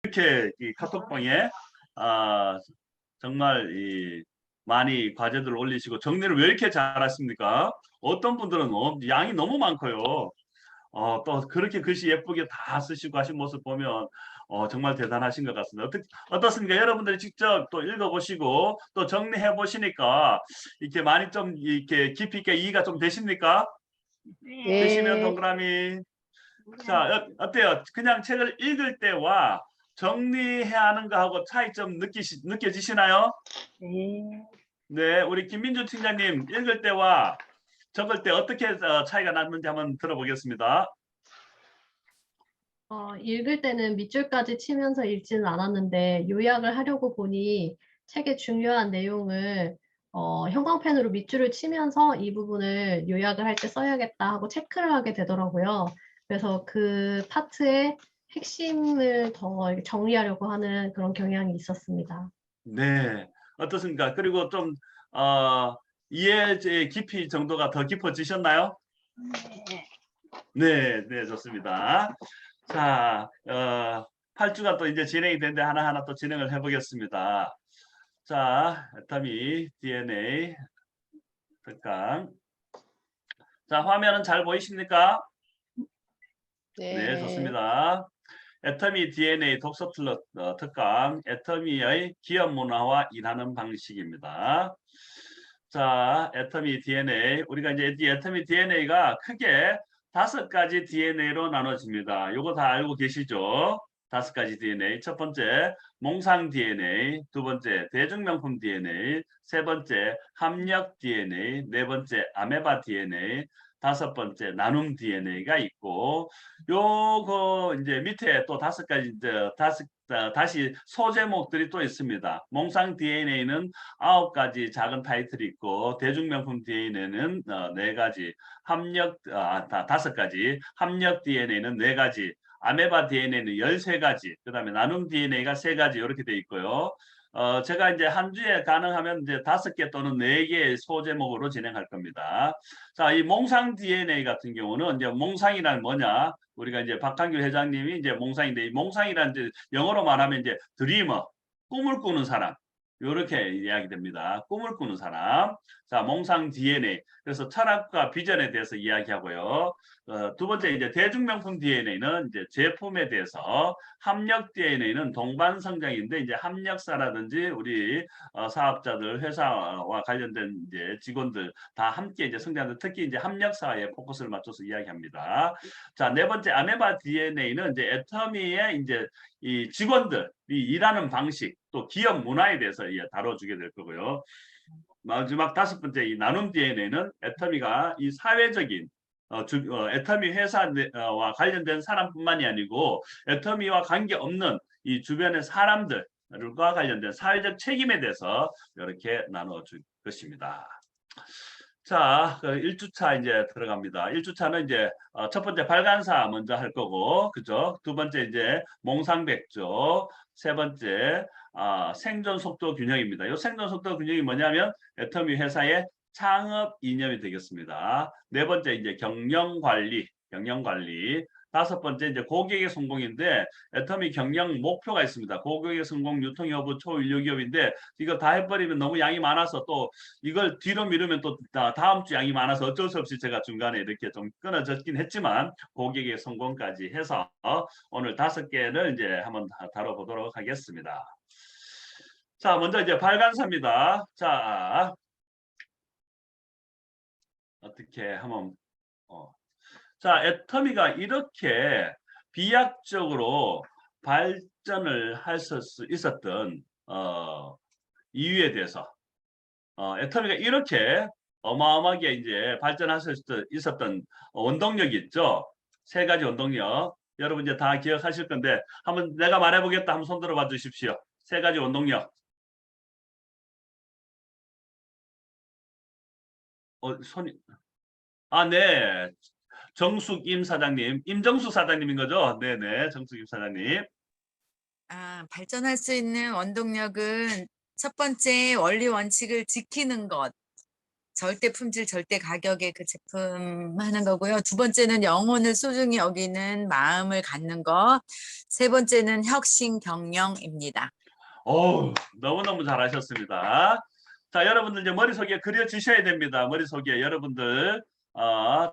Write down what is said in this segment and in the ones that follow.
이렇게 이 카톡방에 아, 정말 많이 과제들 올리시고 정리를 왜 이렇게 잘하십니까? 어떤 분들은 양이 너무 많고요. 또 그렇게 글씨 예쁘게 다 쓰시고 하신 모습 보면 정말 대단하신 것 같습니다. 어떻습니까? 여러분들이 직접 또 읽어보시고 또 정리해 보시니까 이렇게 많이 좀 이렇게 깊이 있게 이해가 좀 되십니까? 되시면 네. 동그라미. 자, 어때요? 그냥 책을 읽을 때와 정리해야 하는 거하고 차이점 느껴지시나요? 네. 네, 우리 김민주 팀장님 읽을 때와 적을 때 어떻게 차이가 났는지 한번 들어보겠습니다. 읽을 때는 밑줄까지 치면서 읽지는 않았는데 요약을 하려고 보니 책의 중요한 내용을 형광펜으로 밑줄을 치면서 이 부분을 요약을 할 때 써야겠다 하고 체크를 하게 되더라고요. 그래서 그 파트의 핵심을 더 이렇게 정리하려고 하는 그런 경향이 있었습니다. 네, 어떻습니까? 그리고 좀 어, 이해의 깊이 정도가 더 깊어지셨나요? 네, 네, 좋습니다. 자, 8주가 또 이제 진행이 되는데 하나하나 또 진행을 해보겠습니다. 자, 애터미 DNA 특강. 자, 화면은 잘 보이십니까? 네, 네. 좋습니다. 애터미 DNA 독서 특강, 애터미의 기업 문화와 일하는 방식입니다. 자, 애터미 DNA. 우리가 이제 이 애터미 DNA가 크게 5가지 DNA로 나눠집니다. 요거 다 알고 계시죠? 5가지 DNA. 첫 번째, 몽상 DNA. 두 번째, 대중명품 DNA. 세 번째, 합력 DNA. 네 번째, 아메바 DNA. 다섯 번째, 나눔 DNA가 있고, 요거 이제 밑에 또 5가지, 다시 소제목들이 또 있습니다. 몽상 DNA는 9가지 작은 타이틀이 있고 대중명품 DNA는 4가지, 합력 5가지, 합력 DNA는 4가지, 아메바 DNA는 13가지, 그다음에 나눔 DNA가 3가지 이렇게 돼 있고요. 제가 이제 한 주에 가능하면 이제 5개 또는 4개의 소제목으로 진행할 겁니다. 자, 이 몽상 DNA 같은 경우는 이제 몽상이란 뭐냐? 우리가 이제 박한규 회장님이 이제 몽상인데 이 몽상이란 이제 영어로 말하면 이제 드리머, 꿈을 꾸는 사람. 이렇게 이야기됩니다. 꿈을 꾸는 사람. 자, 몽상 DNA. 그래서 철학과 비전에 대해서 이야기하고요. 두 번째 이제 대중명품 DNA는 이제 제품에 대해서, 합력 DNA는 동반성장인데 이제 합력사라든지 우리 사업자들, 회사와 관련된 이제 직원들 다 함께 이제 성장하는, 특히 이제 합력사에 포커스를 맞춰서 이야기합니다. 자, 네 번째 아메바 DNA는 이제 애터미의 이제 이 직원들이 일하는 방식, 또 기업 문화에 대해서 다뤄주게 될 거고요. 마지막 5번째 이 나눔 DNA는 애터미가 이 사회적인 애터미 회사와 관련된 사람뿐만이 아니고 애터미와 관계없는 이 주변의 사람들과 관련된 사회적 책임에 대해서 이렇게 나눠줄 것입니다. 자, 1주차 이제 들어갑니다. 1주차는 이제 첫 번째 발간사 먼저 할 거고, 그죠? 두 번째 이제 몽상백조, 세 번째 생존 속도 균형입니다. 이 생존 속도 균형이 뭐냐면 애터미 회사의 창업 이념이 되겠습니다. 네 번째 이제 경영 관리. 다섯 번째 이제 고객의 성공인데 애터미 경영 목표가 있습니다. 고객의 성공, 유통 여부, 초인류 기업인데 이거 다 해버리면 너무 양이 많아서 또 이걸 뒤로 미루면 또 다음 주 양이 많아서 어쩔 수 없이 제가 중간에 이렇게 좀 끊어졌긴 했지만 고객의 성공까지 해서 오늘 5개를 이제 한번 다뤄보도록 하겠습니다. 자, 먼저 이제 발간사입니다. 자, 어떻게 한번 자, 애터미가 이렇게 비약적으로 발전을 할 수 있었던 이유에 대해서 애터미가 이렇게 어마어마하게 이제 발전할 수 있었던 원동력이 있죠. 3가지 원동력. 여러분 이제 다 기억하실 건데 한번 내가 말해보겠다 한번 손 들어봐 주십시오. 3가지 원동력. 손이 네. 정숙 임 사장님, 임정숙 사장님인 거죠? 네네, 정숙 임 사장님. 발전할 수 있는 원동력은 첫 번째 원리 원칙을 지키는 것, 절대 품질, 절대 가격의 그 제품 하는 거고요. 두 번째는 영혼을 소중히 여기는 마음을 갖는 것. 세 번째는 혁신 경영입니다. 너무너무 잘하셨습니다. 자, 여러분들 이제 머릿속에 그려주셔야 됩니다. 머릿속에 여러분들.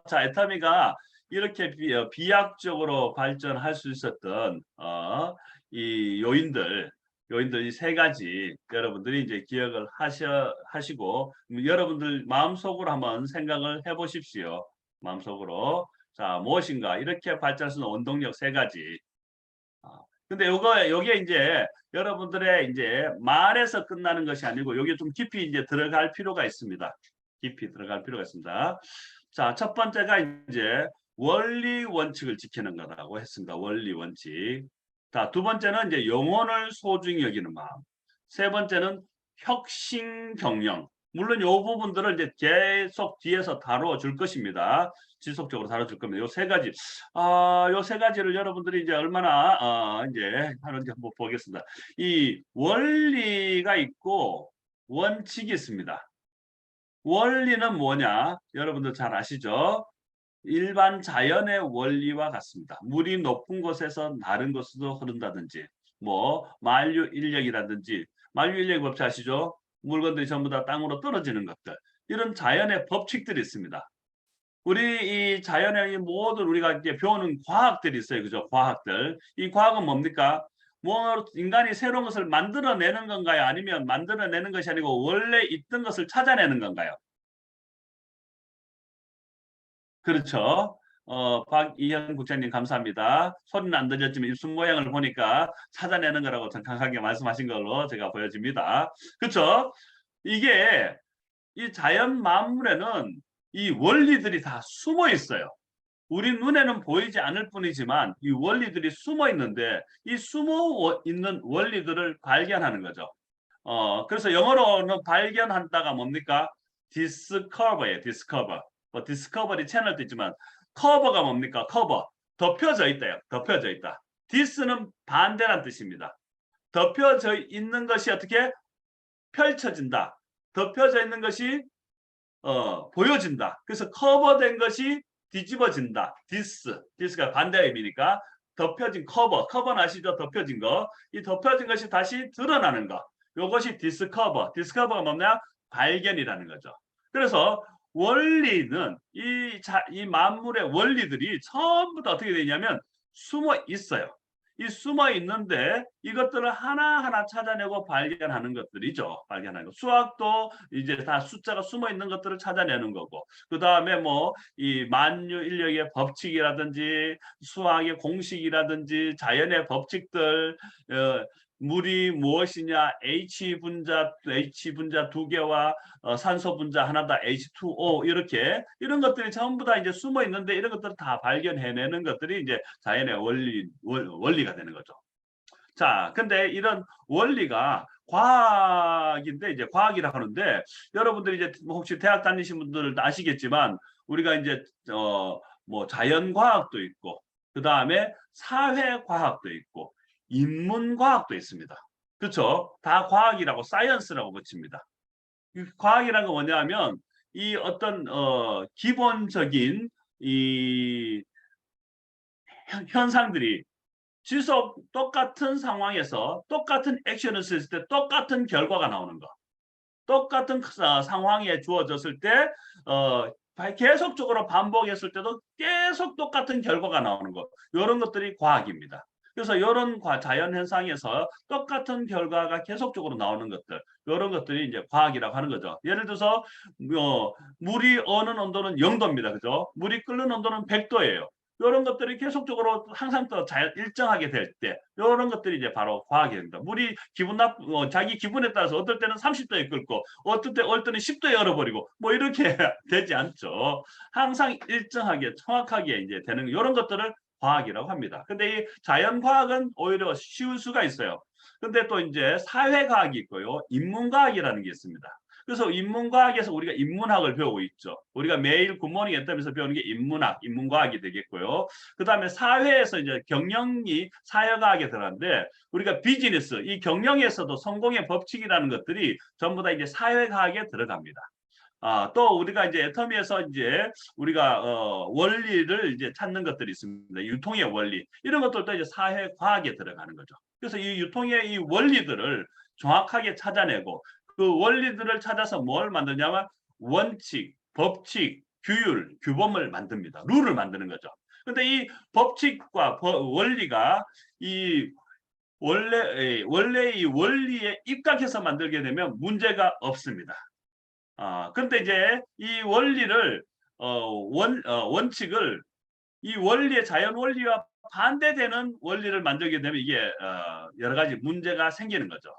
자, 애터미가 이렇게 비약적으로 발전할 수 있었던 이 요인들 이 세 가지 여러분들이 이제 기억을 하시고 여러분들 마음속으로 한번 생각을 해보십시오. 마음속으로. 자, 무엇인가 이렇게 발전할 수 있는 원동력 세 가지. 근데 요게 이제 여러분들의 이제 말에서 끝나는 것이 아니고 요게 좀 깊이 이제 들어갈 필요가 있습니다. 깊이 들어갈 필요가 있습니다. 자, 첫 번째가 이제 원리 원칙을 지키는 거라고 했습니다. 원리 원칙. 자, 두 번째는 이제 영혼을 소중히 여기는 마음. 세 번째는 혁신 경영. 물론 요 부분들을 이제 계속 뒤에서 다뤄줄 것입니다. 지속적으로 다뤄줄 겁니다. 요 세 가지. 요 세 가지를 여러분들이 이제 얼마나 이제 하는지 한번 보겠습니다. 이 원리가 있고 원칙이 있습니다. 원리는 뭐냐? 여러분들 잘 아시죠? 일반 자연의 원리와 같습니다. 물이 높은 곳에서 다른 곳으로 흐른다든지, 뭐 만유인력이라든지, 만유인력 법칙 아시죠? 물건들이 전부 다 땅으로 떨어지는 것들. 이런 자연의 법칙들이 있습니다. 우리 이 자연의 모든 우리가 이제 배우는 과학들이 있어요. 그죠? 과학들. 이 과학은 뭡니까? 뭐 인간이 새로운 것을 만들어내는 건가요? 아니면 만들어내는 것이 아니고 원래 있던 것을 찾아내는 건가요? 그렇죠. 박이현 국장님 감사합니다. 소리는 안 들렸지만 입술 모양을 보니까 찾아내는 거라고 정확하게 말씀하신 걸로 제가 보여집니다. 그렇죠? 이게 이 자연 만물에는 이 원리들이 다 숨어 있어요. 우리 눈에는 보이지 않을 뿐이지만 이 원리들이 숨어 있는데 이 숨어 있는 원리들을 발견하는 거죠. 그래서 영어로는 발견한다가 뭡니까? discover예요. discover. 뭐 디스커버리 채널도 있지만 커버가 뭡니까? 커버. 덮여져 있다요. 덮여져 있다. dis는 반대란 뜻입니다. 덮여져 있는 것이 어떻게 펼쳐진다. 덮여져 있는 것이 보여진다. 그래서 커버된 것이 뒤집어진다. dis가 반대의 의미니까 덮여진 커버는 아시죠? 덮여진 거. 이 덮여진 것이 다시 드러나는 거. 이것이 디스커버가 뭐냐? 발견이라는 거죠. 그래서 원리는 이 만물의 원리들이 전부 다 어떻게 되냐면 숨어 있어요. 이 숨어 있는데 이것들을 하나하나 찾아내고 발견하는 것들이죠. 발견하는 거. 수학도 이제 다 숫자가 숨어 있는 것들을 찾아내는 거고, 그 다음에 뭐 이 만유인력의 법칙이라든지 수학의 공식이라든지 자연의 법칙들, 물이 무엇이냐, H분자 두 개와 산소 분자 하나다, H2O 이런 것들이 전부 다 이제 숨어 있는데 이런 것들을 다 발견해내는 것들이 이제 자연의 원리가 되는 거죠. 자, 근데 이런 원리가 과학인데 이제 과학이라 하는데 여러분들이 이제 혹시 대학 다니신 분들도 아시겠지만 우리가 이제 뭐 자연과학도 있고 그 다음에 사회과학도 있고 인문과학도 있습니다. 그렇죠? 다 과학이라고 사이언스라고 붙입니다. 과학이라는 건 뭐냐면 이 어떤 기본적인 이 현상들이 지속 똑같은 상황에서 똑같은 액션을 했을 때 똑같은 결과가 나오는 거. 똑같은 상황에 주어졌을 때 계속적으로 반복했을 때도 계속 똑같은 결과가 나오는 거. 이런 것들이 과학입니다. 그래서 이런 자연 현상에서 똑같은 결과가 계속적으로 나오는 것들, 이런 것들이 이제 과학이라고 하는 거죠. 예를 들어서 물이 어는 온도는 0도입니다. 그죠? 물이 끓는 온도는 100도예요. 이런 것들이 계속적으로 항상 또 일정하게 될 때 이런 것들이 이제 바로 과학입니다. 물이 자기 기분에 따라서 어떨 때는 30도에 끓고 어떨 때는 10도에 얼어버리고 뭐 이렇게 되지 않죠. 항상 일정하게 정확하게 이제 되는 이런 것들을 과학이라고 합니다. 근데 이 자연과학은 오히려 쉬울 수가 있어요. 근데 또 이제 사회과학이 있고요. 인문과학이라는 게 있습니다. 그래서 인문과학에서 우리가 인문학을 배우고 있죠. 우리가 매일 굿모닝 애터미에서 배우는 게 인문과학이 되겠고요. 그 다음에 사회에서 이제 경영이 사회과학에 들어가는데 우리가 비즈니스, 이 경영에서도 성공의 법칙이라는 것들이 전부 다 이제 사회과학에 들어갑니다. 또 우리가 이제 애터미에서 이제 우리가 원리를 이제 찾는 것들이 있습니다. 유통의 원리 이런 것들도 이제 사회 과학에 들어가는 거죠. 그래서 이 유통의 이 원리들을 정확하게 찾아내고 그 원리들을 찾아서 뭘 만드냐면 원칙, 법칙, 규율, 규범을 만듭니다. 룰을 만드는 거죠. 근데 이 법칙과 원리가 이 원래 이 원리에 입각해서 만들게 되면 문제가 없습니다. 그런데 이제 이 원리를 원칙을 이 원리의 자연 원리와 반대되는 원리를 만들게 되면 이게 여러 가지 문제가 생기는 거죠.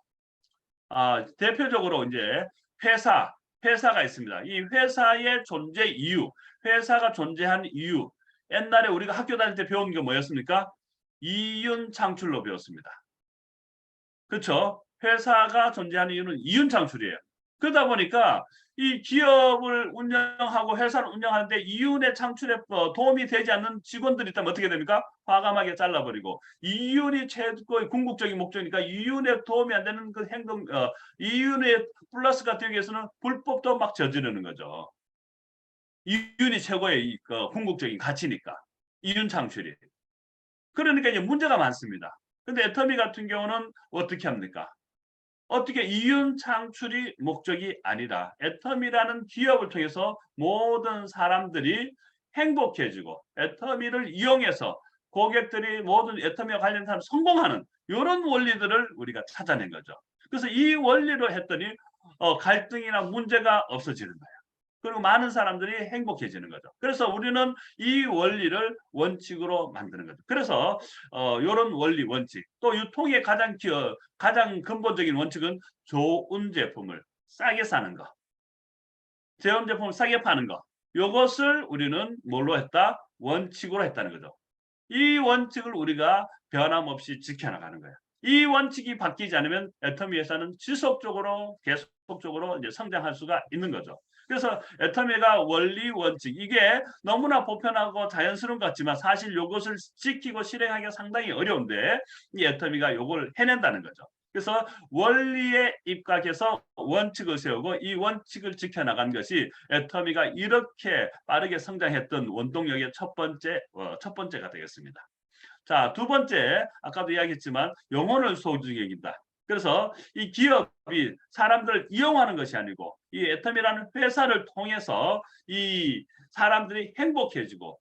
대표적으로 이제 회사가 있습니다. 이 회사의 존재 이유, 회사가 존재한 이유. 옛날에 우리가 학교 다닐 때 배운 게 뭐였습니까? 이윤 창출로 배웠습니다. 그렇죠? 회사가 존재하는 이유는 이윤 창출이에요. 그러다 보니까 이 기업을 운영하고 회사를 운영하는데 이윤의 창출에 도움이 되지 않는 직원들이 있다면 어떻게 됩니까? 과감하게 잘라버리고 이윤이 최고의 궁극적인 목적이니까 이윤에 도움이 안 되는 그 행동, 이윤의 플러스가 되기 위해서는 불법도 막 저지르는 거죠. 이윤이 최고의 궁극적인 가치니까 이윤 창출이. 그러니까 이제 문제가 많습니다. 근데 애터미 같은 경우는 어떻게 합니까? 어떻게 이윤 창출이 목적이 아니라 애터미라는 기업을 통해서 모든 사람들이 행복해지고 애터미를 이용해서 고객들이 모든 애터미와 관련된 사람 성공하는 이런 원리들을 우리가 찾아낸 거죠. 그래서 이 원리로 했더니 갈등이나 문제가 없어지는 거예요. 그리고 많은 사람들이 행복해지는 거죠. 그래서 우리는 이 원리를 원칙으로 만드는 거죠. 그래서 이런 원리, 원칙. 또 유통의 가장 근본적인 원칙은 좋은 제품을 싸게 사는 거. 좋은 제품을 싸게 파는 거. 이것을 우리는 뭘로 했다? 원칙으로 했다는 거죠. 이 원칙을 우리가 변함없이 지켜나가는 거예요. 이 원칙이 바뀌지 않으면 애터미 회사는 지속적으로 계속적으로 이제 성장할 수가 있는 거죠. 그래서 애터미가 원리 원칙 이게 너무나 보편하고 자연스러운 것 같지만 사실 이것을 지키고 실행하기가 상당히 어려운데 이 애터미가 이걸 해낸다는 거죠. 그래서 원리에 입각해서 원칙을 세우고 이 원칙을 지켜나간 것이 애터미가 이렇게 빠르게 성장했던 원동력의 첫 번째가 되겠습니다. 자, 두 번째, 아까도 이야기했지만 영혼을 소중히 여긴다. 그래서 이 기업이 사람들을 이용하는 것이 아니고 이 애터미라는 회사를 통해서 이 사람들이 행복해지고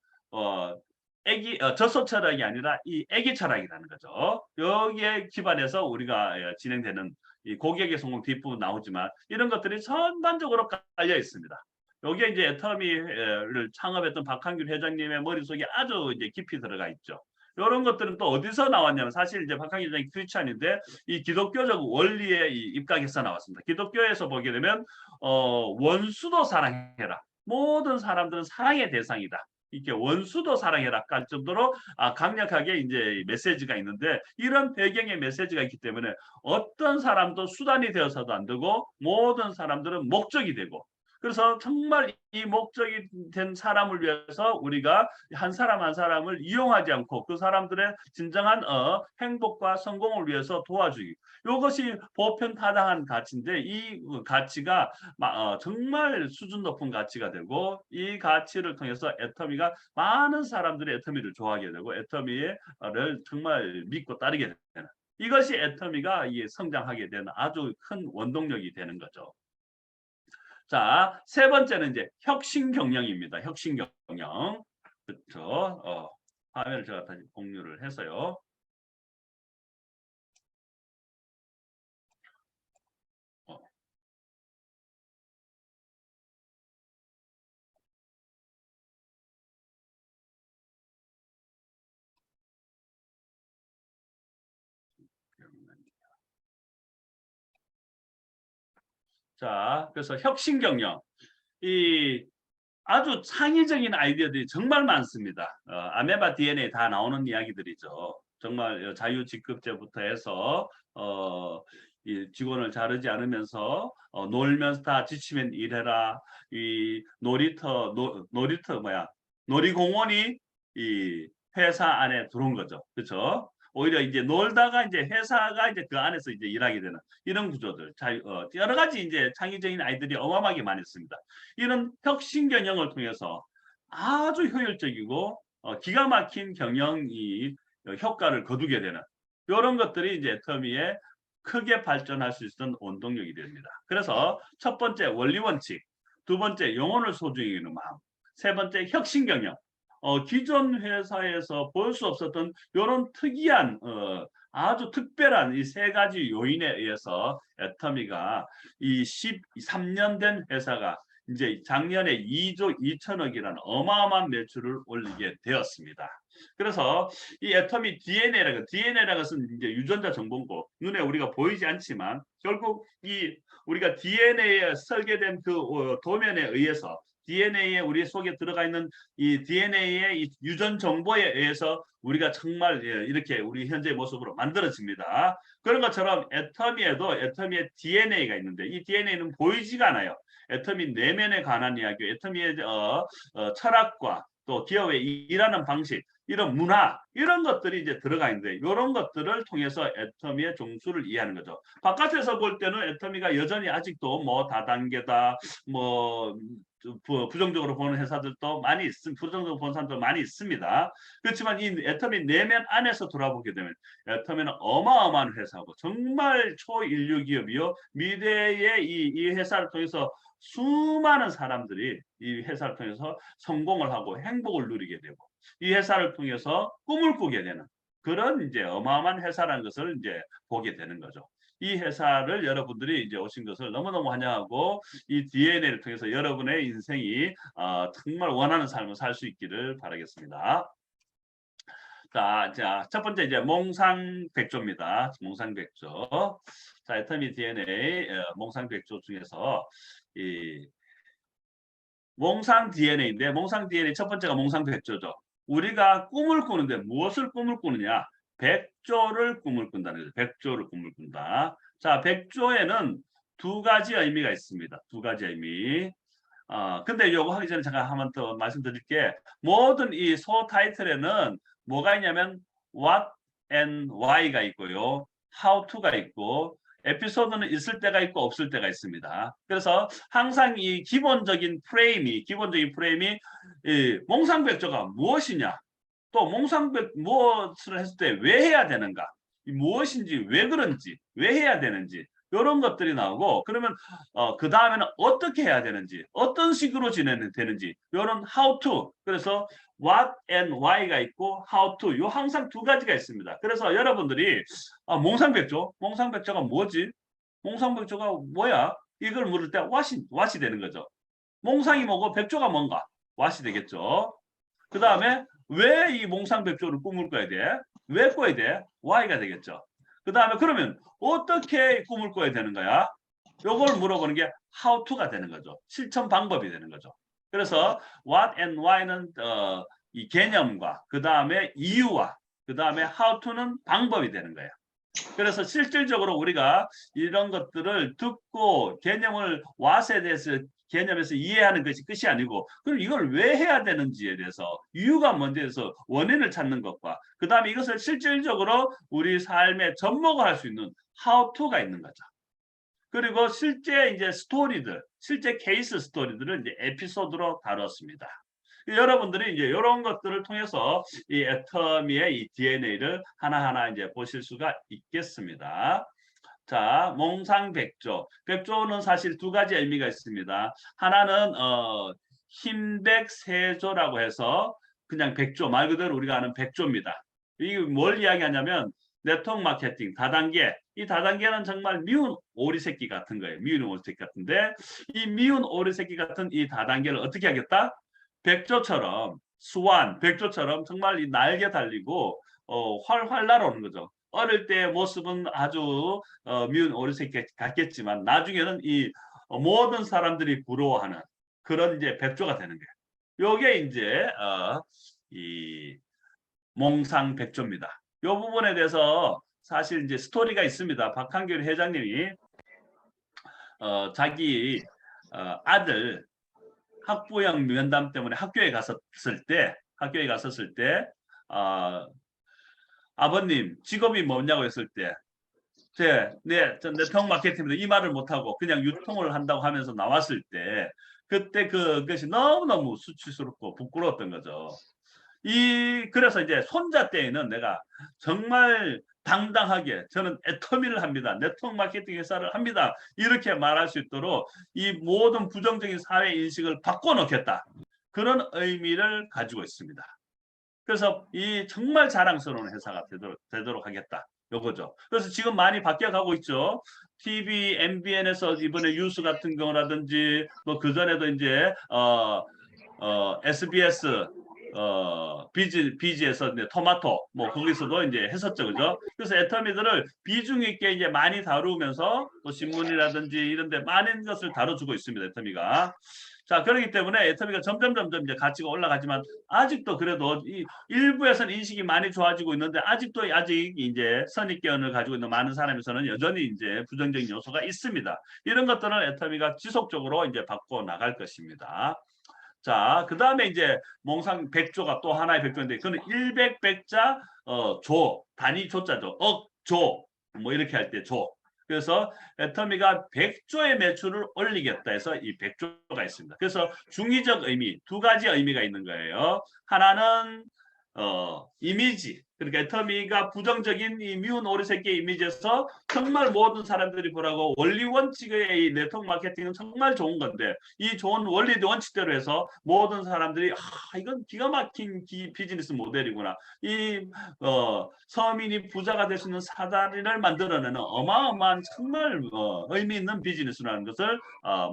젖소 철학이 아니라 이 애기 철학이라는 거죠. 여기에 기반해서 우리가 진행되는 이 고객의 성공 뒷부분 나오지만 이런 것들이 전반적으로 깔려 있습니다. 여기에 이제 애터미를 창업했던 박한규 회장님의 머릿속에 아주 이제 깊이 들어가 있죠. 이런 것들은 또 어디서 나왔냐면 사실 이제 박한규 회장이 크리스찬인데 이 기독교적 원리에 입각해서 나왔습니다. 기독교에서 보게 되면 원수도 사랑해라. 모든 사람들은 사랑의 대상이다. 이렇게 원수도 사랑해라 할 정도로 강력하게 이제 메시지가 있는데 이런 배경의 메시지가 있기 때문에 어떤 사람도 수단이 되어서도 안 되고 모든 사람들은 목적이 되고 그래서 정말 이 목적이 된 사람을 위해서 우리가 한 사람 한 사람을 이용하지 않고 그 사람들의 진정한 행복과 성공을 위해서 도와주기. 이것이 보편타당한 가치인데 이 가치가 정말 수준 높은 가치가 되고 이 가치를 통해서 애터미가 많은 사람들이 애터미를 좋아하게 되고 애터미를 정말 믿고 따르게 되는 이것이 애터미가 성장하게 되는 아주 큰 원동력이 되는 거죠. 자, 세 번째는 이제 혁신 경영입니다. 혁신 경영. 그렇죠. 화면을 제가 다시 공유를 해서요. 자, 그래서 혁신 경영. 이 아주 창의적인 아이디어들이 정말 많습니다. 아메바 DNA 다 나오는 이야기들이죠. 정말 자유직급제부터 해서 이 직원을 자르지 않으면서 놀면서 다 지치면 일해라. 이 놀이공원이 이 회사 안에 들어온 거죠. 그렇죠? 오히려 이제 놀다가 이제 회사가 이제 그 안에서 이제 일하게 되는 이런 구조들, 여러 가지 이제 창의적인 아이들이 어마어마하게 많이 있습니다. 이런 혁신 경영을 통해서 아주 효율적이고 기가 막힌 경영이 효과를 거두게 되는 이런 것들이 이제 애터미에 크게 발전할 수 있는 원동력이 됩니다. 그래서 첫 번째 원리 원칙, 두 번째 영혼을 소중히 여기는 마음, 세 번째 혁신 경영. 기존 회사에서 볼 수 없었던 이런 특이한 아주 특별한 이 세 가지 요인에 의해서 애터미가 이 13년 된 회사가 이제 작년에 2조 2천억이라는 어마어마한 매출을 올리게 되었습니다. 그래서 이 애터미 DNA라는 것은 이제 유전자 정보고 눈에 우리가 보이지 않지만 결국 이 우리가 DNA에 설계된 그 도면에 의해서 DNA에 우리 속에 들어가 있는 이 DNA의 이 유전 정보에 의해서 우리가 정말 이렇게 우리 현재의 모습으로 만들어집니다. 그런 것처럼 애터미에도 애터미의 DNA가 있는데 이 DNA는 보이지가 않아요. 애터미 내면에 관한 이야기, 애터미의 철학과 또 기업의 일하는 방식, 이런 문화, 이런 것들이 이제 들어가 있는데 이런 것들을 통해서 애터미의 종수를 이해하는 거죠. 바깥에서 볼 때는 애터미가 여전히 아직도 뭐 다단계다, 뭐 부정적으로 보는 회사들도 많이 있습니다. 부정적으로 보는 사람도 많이 있습니다. 그렇지만 이 애터미 내면 안에서 돌아보게 되면 애터미는 어마어마한 회사고 정말 초인류 기업이요. 미래의 이 회사를 통해서 수많은 사람들이 이 회사를 통해서 성공을 하고 행복을 누리게 되고 이 회사를 통해서 꿈을 꾸게 되는 그런 이제 어마어마한 회사라는 것을 이제 보게 되는 거죠. 이 회사를 여러분들이 이제 오신 것을 너무너무 환영하고 이 DNA를 통해서 여러분의 인생이 정말 원하는 삶을 살 수 있기를 바라겠습니다. 자, 첫 번째 이제 몽상백조입니다. 몽상백조. 자, 애터미 DNA 몽상백조 중에서 이 몽상 DNA인데 몽상 DNA 첫 번째가 몽상백조죠. 우리가 꿈을 꾸는데 무엇을 꿈을 꾸느냐? 백조를 꿈을 꾼다는 거죠. 백조를 꿈을 꾼다. 자, 백조에는 두 가지 의미가 있습니다. 두 가지 의미. 근데 요거 하기 전에 잠깐 한번 더 말씀드릴게. 모든 이 소 타이틀에는 뭐가 있냐면 what and why가 있고요. how to가 있고 에피소드는 있을 때가 있고 없을 때가 있습니다. 그래서 항상 이 기본적인 프레임이 이 몽상백조가 무엇이냐? 또 무엇을 했을 때 왜 해야 되는가? 무엇인지 왜 그런지 왜 해야 되는지 이런 것들이 나오고 그러면 그 다음에는 어떻게 해야 되는지 어떤 식으로 진행이 되는지 이런 how to 그래서 what and why가 있고 how to 요 항상 두 가지가 있습니다. 그래서 여러분들이 몽상백조가 뭐지? 몽상백조가 뭐야? 이걸 물을 때 what이 되는 거죠. 몽상이 뭐고 백조가 뭔가 what이 되겠죠. 그 다음에 왜 이 몽상백조를 꿈을 꿔야 돼? 왜 꿔야 돼? why가 되겠죠. 그 다음에 그러면 어떻게 꿈을 꿔야 되는 거야? 요걸 물어보는 게 how to가 되는 거죠. 실천 방법이 되는 거죠. 그래서 what and why는 이 개념과 그 다음에 이유와 그 다음에 how to는 방법이 되는 거예요. 그래서 실질적으로 우리가 이런 것들을 듣고 개념을 what에 대해서 개념에서 이해하는 것이 끝이 아니고 그럼 이걸 왜 해야 되는지에 대해서 이유가 뭔지에 대해서 원인을 찾는 것과 그 다음에 이것을 실질적으로 우리 삶에 접목을 할 수 있는 how to가 있는 거죠. 그리고 실제 이제 스토리들, 실제 케이스 스토리들을 이제 에피소드로 다뤘습니다. 여러분들이 이제 이런 것들을 통해서 이 애터미의 이 DNA를 하나하나 이제 보실 수가 있겠습니다. 자, 몽상백조. 백조는 사실 두 가지 의미가 있습니다. 하나는 흰백세조라고 해서 그냥 백조, 말 그대로 우리가 아는 백조입니다. 이게 뭘 이야기하냐면 네트워크 마케팅, 다단계. 이 다단계는 정말 미운 오리새끼 같은 거예요. 미운 오리새끼 같은데 이 미운 오리새끼 같은 이 다단계를 어떻게 하겠다? 백조처럼 백조처럼 정말 이 날개 달리고 활활 날아오는 거죠. 어릴 때의 모습은 아주 미운 오리새끼 같겠지만 나중에는 이 모든 사람들이 부러워하는 그런 이제 백조가 되는 거예요. 요게 이제 이 몽상백조입니다. 요 부분에 대해서 사실 이제 스토리가 있습니다. 박한길 회장님이 자기 아들 학부형 면담 때문에 학교에 갔었을 때 아버님 직업이 뭐냐고 했을 때 저 네트워크 마케팅입니다. 이 말을 못하고 그냥 유통을 한다고 하면서 나왔을 때 그때 그것이 너무너무 수치스럽고 부끄러웠던 거죠. 그래서 이제 손자 때에는 내가 정말 당당하게 저는 애터미를 합니다. 네트워크 마케팅 회사를 합니다. 이렇게 말할 수 있도록 이 모든 부정적인 사회 인식을 바꿔놓겠다. 그런 의미를 가지고 있습니다. 그래서 이 정말 자랑스러운 회사가 되도록 하겠다. 요거죠. 그래서 지금 많이 바뀌어가고 있죠. TV, MBN에서 이번에 뉴스 같은 경우라든지 뭐 그전에도 이제 SBS 비지에서 이제 토마토 뭐 거기서도 이제 했었죠, 그죠? 그래서 애터미들을 비중 있게 이제 많이 다루면서 또 신문이라든지 이런데 많은 것을 다뤄주고 있습니다, 애터미가. 자, 그렇기 때문에 애터미가 점점 이제 가치가 올라가지만 아직도 그래도 이 일부에서는 인식이 많이 좋아지고 있는데 아직 이제 선입견을 가지고 있는 많은 사람에서는 여전히 이제 부정적인 요소가 있습니다. 이런 것들은 애터미가 지속적으로 이제 바꿔 나갈 것입니다. 자, 그 다음에 이제 몽상 백조가 또 하나의 백조인데, 그거는 일백 백자, 단위 조자죠. 억조. 뭐 이렇게 할 때 조. 그래서 애터미가 백조의 매출을 올리겠다 해서 이 백조가 있습니다. 그래서 중의적 의미, 두 가지 의미가 있는 거예요. 하나는, 이미지. 그러니까 애터미가 부정적인 이 미운 오리새끼의 이미지에서 정말 모든 사람들이 보라고 원리 원칙의 이 네트워크 마케팅은 정말 좋은 건데 이 좋은 원리 원칙대로 해서 모든 사람들이 이건 기가 막힌 비즈니스 모델이구나. 서민이 부자가 될 수 있는 사다리를 만들어내는 어마어마한 정말 의미 있는 비즈니스라는 것을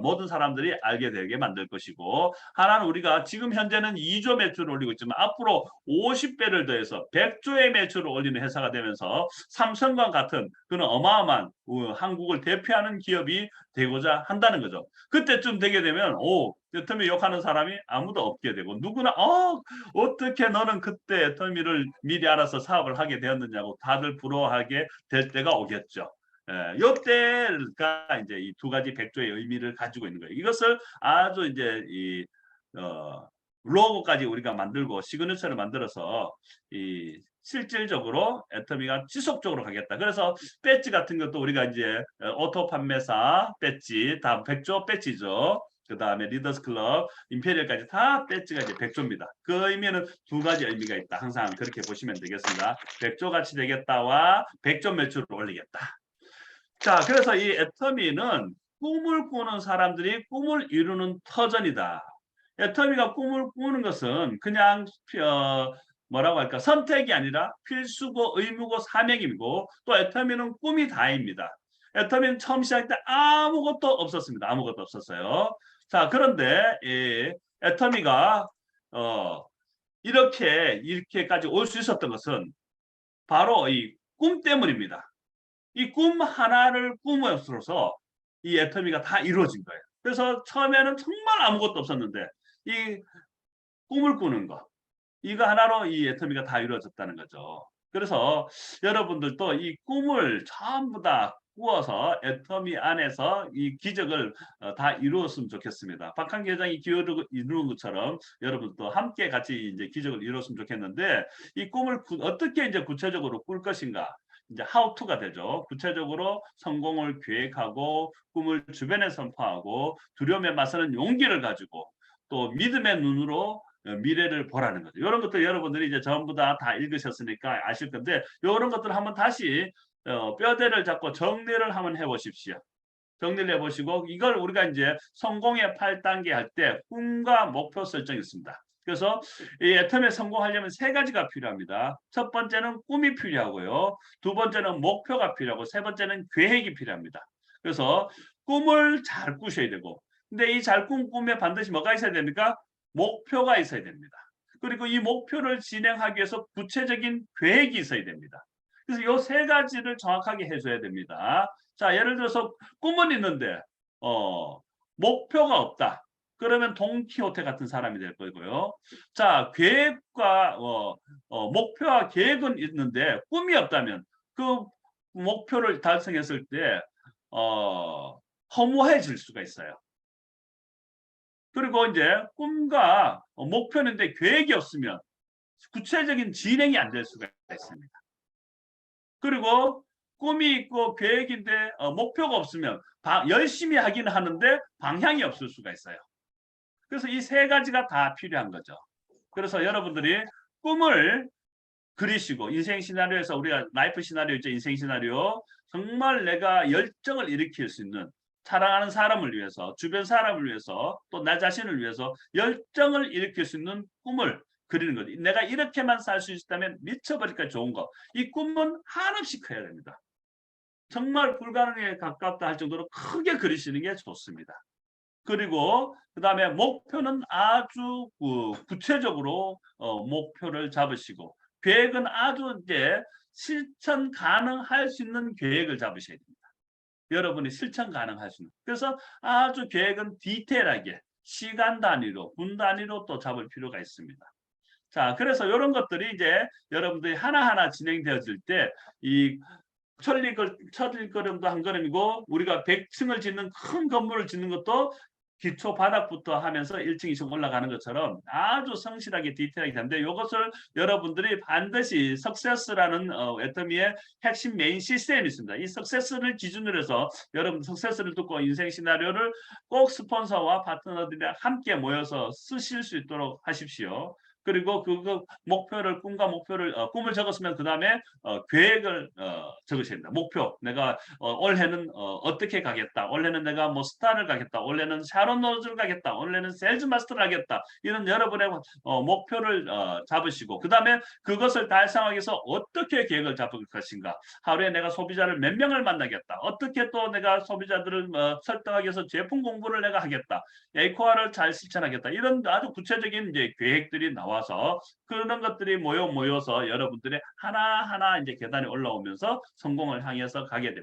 모든 사람들이 알게 되게 만들 것이고 하나는 우리가 지금 현재는 2조 매출을 올리고 있지만 앞으로 50배를 더해서 100조의 매출을 올리는 회사가 되면서 삼성과 같은 그런 어마어마한 한국을 대표하는 기업이 되고자 한다는 거죠. 그때쯤 되게 되면 애터미 욕하는 사람이 아무도 없게 되고 누구나 어떻게 너는 그때 애터미를 미리 알아서 사업을 하게 되었느냐고 다들 부러워하게 될 때가 오겠죠. 이때가 이제 이 두 가지 백조의 의미를 가지고 있는 거예요. 이것을 아주 이제 로고까지 우리가 만들고 시그니처를 만들어서 실질적으로 애터미가 지속적으로 가겠다. 그래서 배지 같은 것도 우리가 이제 오토 판매사 배지, 다음 백조 배지죠. 그 다음에 리더스 클럽, 임페리얼까지 다 배지가 이제 백조입니다. 그 의미는 두 가지 의미가 있다. 항상 그렇게 보시면 되겠습니다. 백조 같이 되겠다와 백조 매출을 올리겠다. 자, 그래서 이 애터미는 꿈을 꾸는 사람들이 꿈을 이루는 터전이다. 애터미가 꿈을 꾸는 것은 그냥 뭐라고 할까 선택이 아니라 필수고 의무고 사명이고 또 애터미는 꿈이 다입니다. 애터미는 처음 시작할 때 아무것도 없었습니다. 아무것도 없었어요. 자, 그런데 애터미가 이렇게까지 올 수 있었던 것은 바로 이 꿈 때문입니다. 이 꿈 하나를 꿈으로써 이 애터미가 다 이루어진 거예요. 그래서 처음에는 정말 아무것도 없었는데 이 꿈을 꾸는 거 이거 하나로 이 애터미가 다 이루어졌다는 거죠. 그래서 여러분들도 이 꿈을 전부 다 꾸어서 애터미 안에서 이 기적을 다 이루었으면 좋겠습니다. 박한기 회장이 기적을 이루는 것처럼 여러분도 함께 같이 이제 기적을 이루었으면 좋겠는데 이 꿈을 어떻게 이제 구체적으로 꿀 것인가? 이제 how to가 되죠. 구체적으로 성공을 계획하고 꿈을 주변에 선포하고 두려움에 맞서는 용기를 가지고 또 믿음의 눈으로 미래를 보라는 거죠. 이런 것들 여러분들이 이제 전부 다 읽으셨으니까 아실 건데 이런 것들 한번 다시 뼈대를 잡고 정리를 한번 해보십시오. 정리를 해보시고 이걸 우리가 이제 성공의 8단계 할 때 꿈과 목표 설정이 있습니다. 그래서 이 애터미에 성공하려면 세 가지가 필요합니다. 첫 번째는 꿈이 필요하고요. 두 번째는 목표가 필요하고 세 번째는 계획이 필요합니다. 그래서 꿈을 잘 꾸셔야 되고 근데 이 잘 꾼 꿈에 반드시 뭐가 있어야 됩니까? 목표가 있어야 됩니다. 그리고 이 목표를 진행하기 위해서 구체적인 계획이 있어야 됩니다. 그래서 이 세 가지를 정확하게 해줘야 됩니다. 자, 예를 들어서 꿈은 있는데 목표가 없다. 그러면 돈키호테 같은 사람이 될 거고요. 자, 계획과 목표와 계획은 있는데 꿈이 없다면 그 목표를 달성했을 때 허무해질 수가 있어요. 그리고 이제 꿈과 목표는데 계획이 없으면 구체적인 진행이 안 될 수가 있습니다. 그리고 꿈이 있고 계획인데 목표가 없으면 열심히 하긴 하는데 방향이 없을 수가 있어요. 그래서 이 세 가지가 다 필요한 거죠. 그래서 여러분들이 꿈을 그리시고 인생 시나리오에서 우리가 라이프 시나리오 있죠. 인생 시나리오. 정말 내가 열정을 일으킬 수 있는 사랑하는 사람을 위해서 주변 사람을 위해서 또 나 자신을 위해서 열정을 일으킬 수 있는 꿈을 그리는 거죠. 내가 이렇게만 살 수 있다면 미쳐버릴까 좋은 거. 이 꿈은 한없이 커야 됩니다. 정말 불가능에 가깝다 할 정도로 크게 그리시는 게 좋습니다. 그리고 그다음에 목표는 아주 구체적으로 목표를 잡으시고 계획은 아주 이제 실천 가능할 수 있는 계획을 잡으셔야 됩니다. 여러분이 실천 가능할 수 있는. 그래서 아주 계획은 디테일하게 시간 단위로, 분 단위로 또 잡을 필요가 있습니다. 자, 그래서 이런 것들이 이제 여러분들이 하나하나 진행되어질 때 이 첫걸음도 한 걸음이고 우리가 100층을 짓는 큰 건물을 짓는 것도 기초 바닥부터 하면서 1층, 2층 올라가는 것처럼 아주 성실하게 디테일하게 되는데 이것을 여러분들이 반드시 석세스라는 애터미의 핵심 메인 시스템이 있습니다. 이 석세스를 기준으로 해서 여러분 석세스를 듣고 인생 시나리오를 꼭 스폰서와 파트너들이랑 함께 모여서 쓰실 수 있도록 하십시오. 그리고 그 목표를 꿈과 목표를 꿈을 적었으면 그 다음에 계획을 적으셔야 됩니다. 목표 내가 올해는 어떻게 가겠다. 올해는 내가 뭐 스타를 가겠다. 올해는 샤론 노즈를 가겠다. 올해는 세일즈 마스터를 하겠다. 이런 여러분의 목표를 잡으시고 그 다음에 그것을 달성하기 위해서 어떻게 계획을 잡을 것인가. 하루에 내가 소비자를 몇 명을 만나겠다. 어떻게 또 내가 소비자들을 설득하기 위해서 제품 공부를 내가 하겠다. 에코화를 잘 실천하겠다. 이런 아주 구체적인 이제 계획들이 나와서 그런 것들이 모여서 여러분들이 하나하나 이제 계단에 올라오면서 성공을 향해서 가게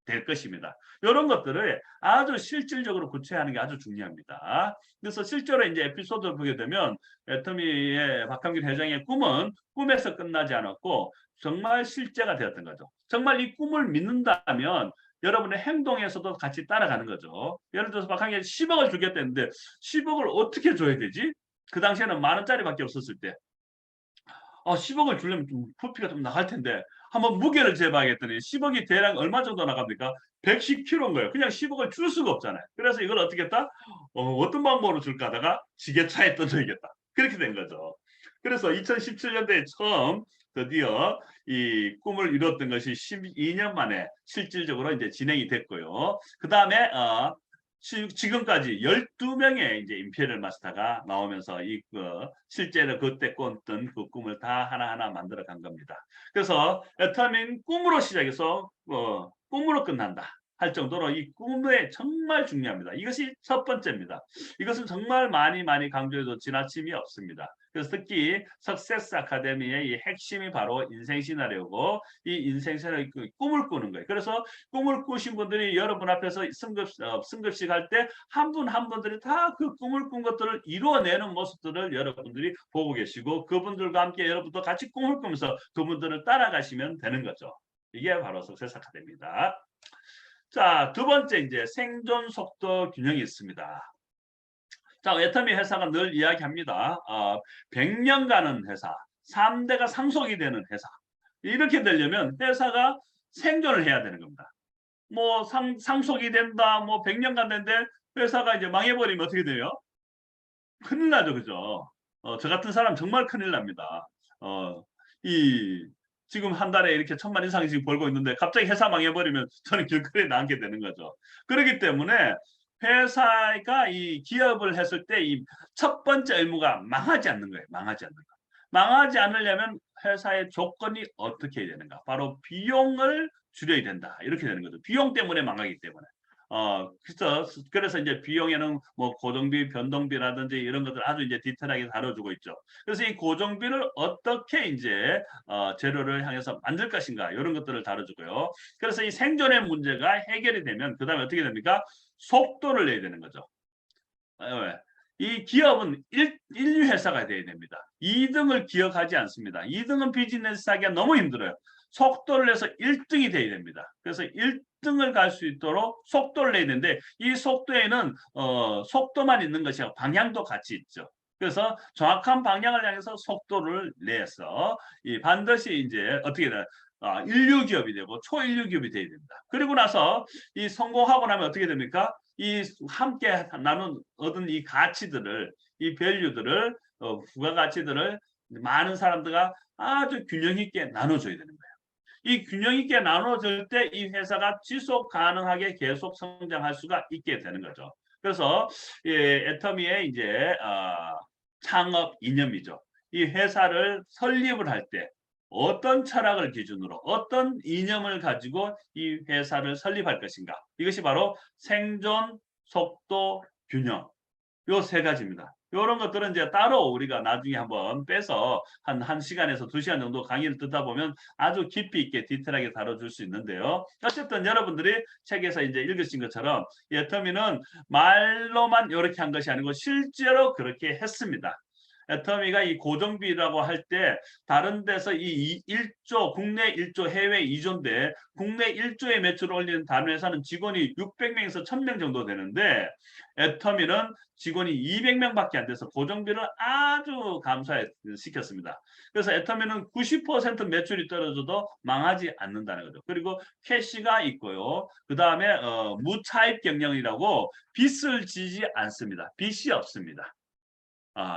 될 것입니다. 이런 것들을 아주 실질적으로 구체화하는 게 아주 중요합니다. 그래서 실제로 이제 에피소드를 보게 되면 애터미의 박한길 회장의 꿈은 꿈에서 끝나지 않았고 정말 실제가 되었던 거죠. 정말 이 꿈을 믿는다면 여러분의 행동에서도 같이 따라가는 거죠. 예를 들어서 박한길 10억을 주겠다는데 10억을 어떻게 줘야 되지? 그 당시에는 10,000원짜리밖에 없었을 때 10억을 주려면 좀 부피가 좀 나갈 텐데 한번 무게를 재봐야겠더니 10억이 대략 얼마 정도 나갑니까? 110kg인 거예요. 그냥 10억을 줄 수가 없잖아요. 그래서 이걸 어떻게 했다? 어떤 방법으로 줄까 하다가 지게차에 던져야겠다. 그렇게 된 거죠. 그래서 2017년도에 처음 드디어 이 꿈을 이뤘던 것이 12년 만에 실질적으로 이제 진행이 됐고요. 그 다음에 지금까지 12명의 이제 임페리얼 마스터가 나오면서 실제로 그때 꿨던 그 꿈을 다 하나하나 만들어 간 겁니다. 그래서 애터미는 꿈으로 시작해서 꿈으로 끝난다 할 정도로 이 꿈에 정말 중요합니다. 이것이 첫 번째입니다. 이것은 정말 많이 강조해도 지나침이 없습니다. 그래서 특히 석세스 아카데미의 이 핵심이 바로 인생 시나리오고 이 인생 시나리오 꿈을 꾸는 거예요. 그래서 꿈을 꾸신 분들이 여러분 앞에서 승급식 할 때 한 분 한 분들이 다 그 꿈을 꾼 것들을 이루어내는 모습들을 여러분들이 보고 계시고 그분들과 함께 여러분도 같이 꿈을 꾸면서 그분들을 따라가시면 되는 거죠. 이게 바로 석세스 아카데미입니다. 자, 두 번째 이제 생존 속도 균형이 있습니다. 자, 애터미 회사가 늘 이야기합니다. 100년간은 회사, 3대가 상속이 되는 회사. 이렇게 되려면 회사가 생존을 해야 되는 겁니다. 뭐 상속이 된다, 뭐 100년간 된데 회사가 이제 망해버리면 어떻게 돼요? 큰일 나죠, 그죠? 저 같은 사람 정말 큰일 납니다. 지금 한 달에 이렇게 1,000만 이상씩 벌고 있는데 갑자기 회사 망해버리면 저는 길거리에 나앉게 되는 거죠. 그렇기 때문에 회사가 이 기업을 했을 때 이 첫 번째 의무가 망하지 않는 거예요. 망하지 않는 거. 망하지 않으려면 회사의 조건이 어떻게 해야 되는가? 바로 비용을 줄여야 된다. 이렇게 되는 거죠. 비용 때문에 망하기 때문에. 그래서 이제 비용에는 뭐 고정비, 변동비라든지 이런 것들 아주 이제 디테일하게 다뤄주고 있죠. 그래서 이 고정비를 어떻게 이제 재료를 향해서 만들 것인가 이런 것들을 다뤄주고요. 그래서 이 생존의 문제가 해결이 되면 그 다음에 어떻게 됩니까? 속도를 내야 되는 거죠. 이 기업은 1류 회사가 돼야 됩니다. 2등을 기억하지 않습니다. 2등은 비즈니스 하기가 너무 힘들어요. 속도를 내서 1등이 돼야 됩니다. 그래서 1등을 갈 수 있도록 속도를 내야 되는데 이 속도에는 속도만 있는 것이 아니라 방향도 같이 있죠. 그래서 정확한 방향을 향해서 속도를 내서 반드시 이제 어떻게 되나 인류 기업이 되고 초인류 기업이 돼야 됩니다. 그리고 나서 이 성공하고 나면 어떻게 됩니까? 이 함께 나눈 얻은 이 가치들을, 이 밸류들을, 부가가치들을 많은 사람들과 아주 균형 있게 나눠줘야 되는 거예요. 이 균형 있게 나눠질 때 이 회사가 지속 가능하게 계속 성장할 수가 있게 되는 거죠. 그래서 애터미의 이제 창업 이념이죠. 이 회사를 설립을 할 때 어떤 철학을 기준으로 어떤 이념을 가지고 이 회사를 설립할 것인가. 이것이 바로 생존, 속도, 균형. 요 세 가지입니다. 이런 것들은 이제 따로 우리가 나중에 한번 빼서 한 시간에서 2시간 정도 강의를 듣다 보면 아주 깊이 있게 디테일하게 다뤄줄 수 있는데요. 어쨌든 여러분들이 책에서 이제 읽으신 것처럼 애터미는 말로만 이렇게 한 것이 아니고 실제로 그렇게 했습니다. 애터미가 이 고정비라고 할 때 다른 데서 이 1조, 국내 1조, 해외 2조인데 국내 1조의 매출을 올리는 다른 회사는 직원이 600명에서 1000명 정도 되는데 애터미는 직원이 200명밖에 안 돼서 고정비를 아주 감소시켰습니다. 그래서 애터미는 90% 매출이 떨어져도 망하지 않는다는 거죠. 그리고 캐시가 있고요. 그 다음에 무차입 경영이라고 빚을 지지 않습니다. 빚이 없습니다.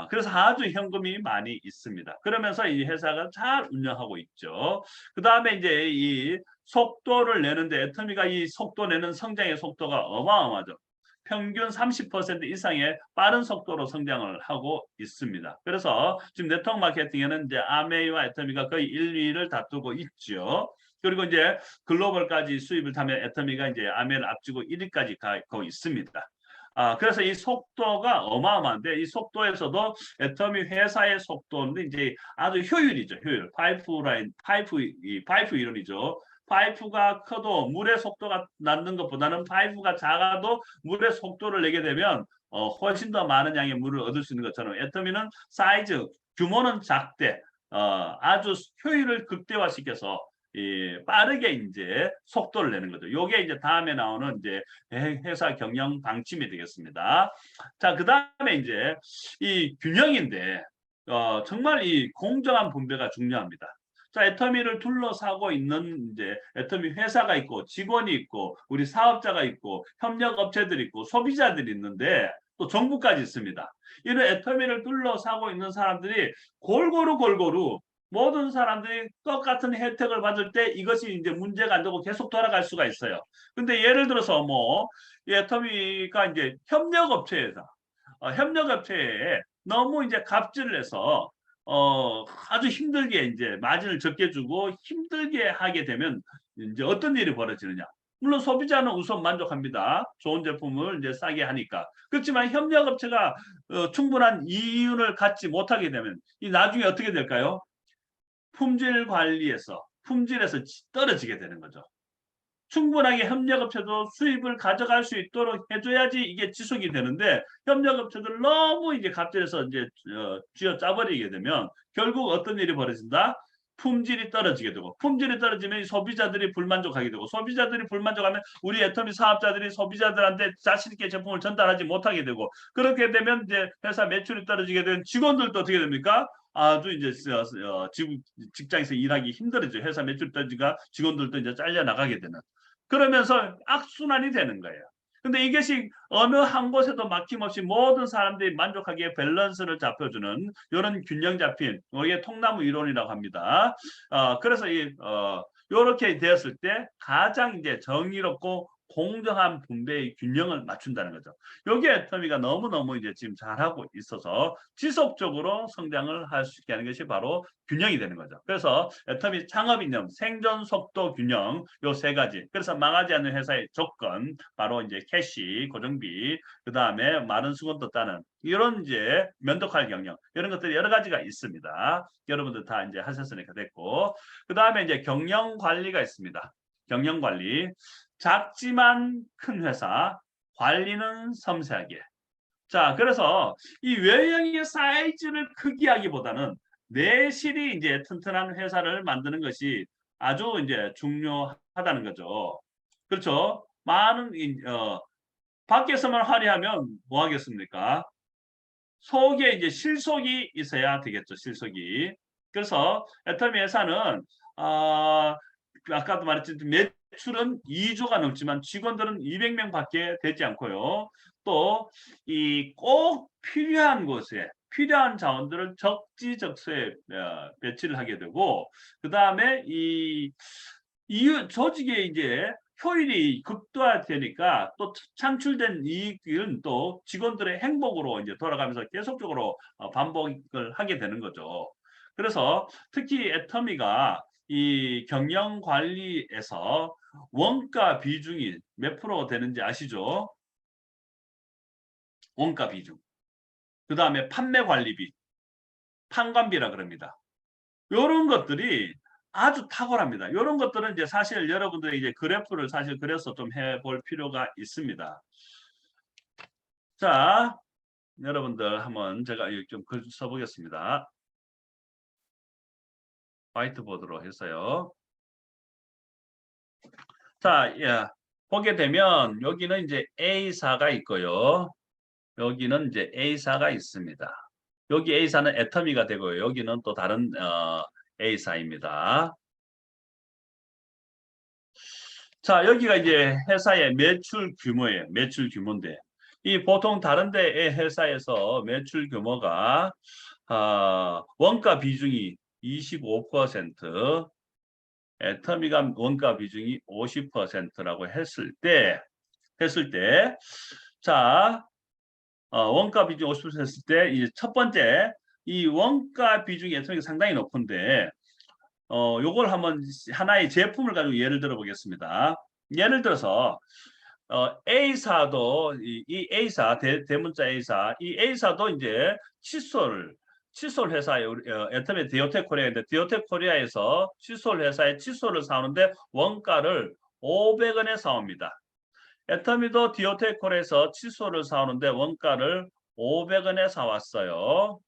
그래서 아주 현금이 많이 있습니다. 그러면서 이 회사가 잘 운영하고 있죠. 그 다음에 이제 이 속도를 내는데 애터미가 이 속도 내는 성장의 속도가 어마어마하죠. 평균 30% 이상의 빠른 속도로 성장을 하고 있습니다. 그래서 지금 네트워크 마케팅에는 이제 아메이와 애터미가 거의 1, 2위를 다투고 있죠. 그리고 이제 글로벌까지 수입을 타면 애터미가 이제 아메이를 앞지고 1위까지 가고 있습니다. 그래서 이 속도가 어마어마한데 이 속도에서도 애터미 회사의 속도는 이제 아주 효율이죠. 효율. 파이프 이론이죠. 파이프가 커도 물의 속도가 낮는 것보다는 파이프가 작아도 물의 속도를 내게 되면 훨씬 더 많은 양의 물을 얻을 수 있는 것처럼 애터미는 사이즈, 규모는 작대 아주 효율을 극대화시켜서 빠르게 이제 속도를 내는 거죠. 요게 이제 다음에 나오는 이제 회사 경영 방침이 되겠습니다. 자, 그 다음에 이제 이 균형인데 정말 이 공정한 분배가 중요합니다. 자, 애터미를 둘러싸고 있는 이제 애터미 회사가 있고 직원이 있고 우리 사업자가 있고 협력 업체들이 있고 소비자들이 있는데 또 정부까지 있습니다. 이런 애터미를 둘러싸고 있는 사람들이 골고루 모든 사람들이 똑같은 혜택을 받을 때 이것이 이제 문제가 안 되고 계속 돌아갈 수가 있어요. 근데 예를 들어서 뭐 애터미가 이제 협력업체에서 협력업체에 너무 이제 갑질을 해서 아주 힘들게 이제 마진을 적게 주고 힘들게 하게 되면 이제 어떤 일이 벌어지느냐. 물론 소비자는 우선 만족합니다. 좋은 제품을 이제 싸게 하니까. 그렇지만 협력업체가 충분한 이윤을 갖지 못하게 되면 이 나중에 어떻게 될까요? 품질 관리에서 품질에서 떨어지게 되는 거죠. 충분하게 협력업체도 수입을 가져갈 수 있도록 해줘야지 이게 지속이 되는데 협력업체들 너무 이제 갑질해서 이제 쥐어 짜버리게 되면 결국 어떤 일이 벌어진다? 품질이 떨어지게 되고 품질이 떨어지면 소비자들이 불만족하게 되고 소비자들이 불만족하면 우리 애터미 사업자들이 소비자들한테 자신 있게 제품을 전달하지 못하게 되고 그렇게 되면 이제 회사 매출이 떨어지게 되면 직원들도 어떻게 됩니까? 아주 이제 직장에서 일하기 힘들어져 회사 매출 떨어지니까 직원들도 이제 잘려 나가게 되는 그러면서 악순환이 되는 거예요. 근데 이것이 어느 한 곳에도 막힘없이 모든 사람들이 만족하게 밸런스를 잡혀주는 이런 균형 잡힌 이게 통나무 이론이라고 합니다. 그래서 이렇게 되었을 때 가장 이제 정의롭고 공정한 분배의 균형을 맞춘다는 거죠. 여기에 애터미가 너무너무 이제 지금 잘하고 있어서 지속적으로 성장을 할 수 있게 하는 것이 바로 균형이 되는 거죠. 그래서 애터미 창업 이념, 생존 속도 균형 요 세 가지. 그래서 망하지 않는 회사의 조건 바로 이제 캐시, 고정비, 그 다음에 많은 수건도 따는 이런 이제 면도칼 경영 이런 것들이 여러 가지가 있습니다. 여러분들 다 이제 하셨으니까 됐고 그 다음에 이제 경영 관리가 있습니다. 경영 관리. 작지만 큰 회사, 관리는 섬세하게. 자, 그래서 이 외형의 사이즈를 크기하기보다는 내실이 이제 튼튼한 회사를 만드는 것이 아주 이제 중요하다는 거죠. 그렇죠? 밖에서만 화려하면 뭐 하겠습니까? 속에 이제 실속이 있어야 되겠죠. 실속이. 그래서 애터미 회사는 아까도 말했지만 매출은 2조가 넘지만 직원들은 200명밖에 되지 않고요. 또 이 꼭 필요한 곳에 필요한 자원들을 적지적소에 배치를 하게 되고, 그 다음에 이 조직의 이제 효율이 극도화되니까 또 창출된 이익은 또 직원들의 행복으로 이제 돌아가면서 계속적으로 반복을 하게 되는 거죠. 그래서 특히 애터미가 이 경영 관리에서 원가 비중이 몇 프로 되는지 아시죠? 원가 비중. 그 다음에 판매 관리비, 판관비라 그럽니다. 이런 것들이 아주 탁월합니다. 이런 것들은 이제 사실 여러분들이 이제 그래프를 사실 그려서 좀 해볼 필요가 있습니다. 자, 여러분들 한번 제가 좀 글 써보겠습니다. 화이트보드로 해서요. 자, 예, 보게 되면 여기는 이제 A사가 있고요. 여기는 이제 A사가 있습니다. 여기 A사는 애터미가 되고요. 여기는 또 다른 A사입니다. 자, 여기가 이제 회사의 매출 규모예요. 매출 규모인데, 이 보통 다른 데의 회사에서 매출 규모가 원가 비중이 25%, 애터미가 원가 비중이 50%라고 했을 때, 자, 원가 비중 50% 했을 때, 이제 첫 번째, 이 원가 비중이 애터미가 상당히 높은데, 요걸 한번 하나의 제품을 가지고 예를 들어 보겠습니다. 예를 들어서 A사도 이 A사 대문자 A사, 이 A사도 이제 칫솔 회사에 애터미 디오텍 코리아인데, 디오텍 코리아에서 칫솔 회사에 칫솔을 사오는데 원가를 500원에 사옵니다. 애터미도 디오텍 코리아에서 칫솔을 사오는데 원가를 500원에 사왔어요.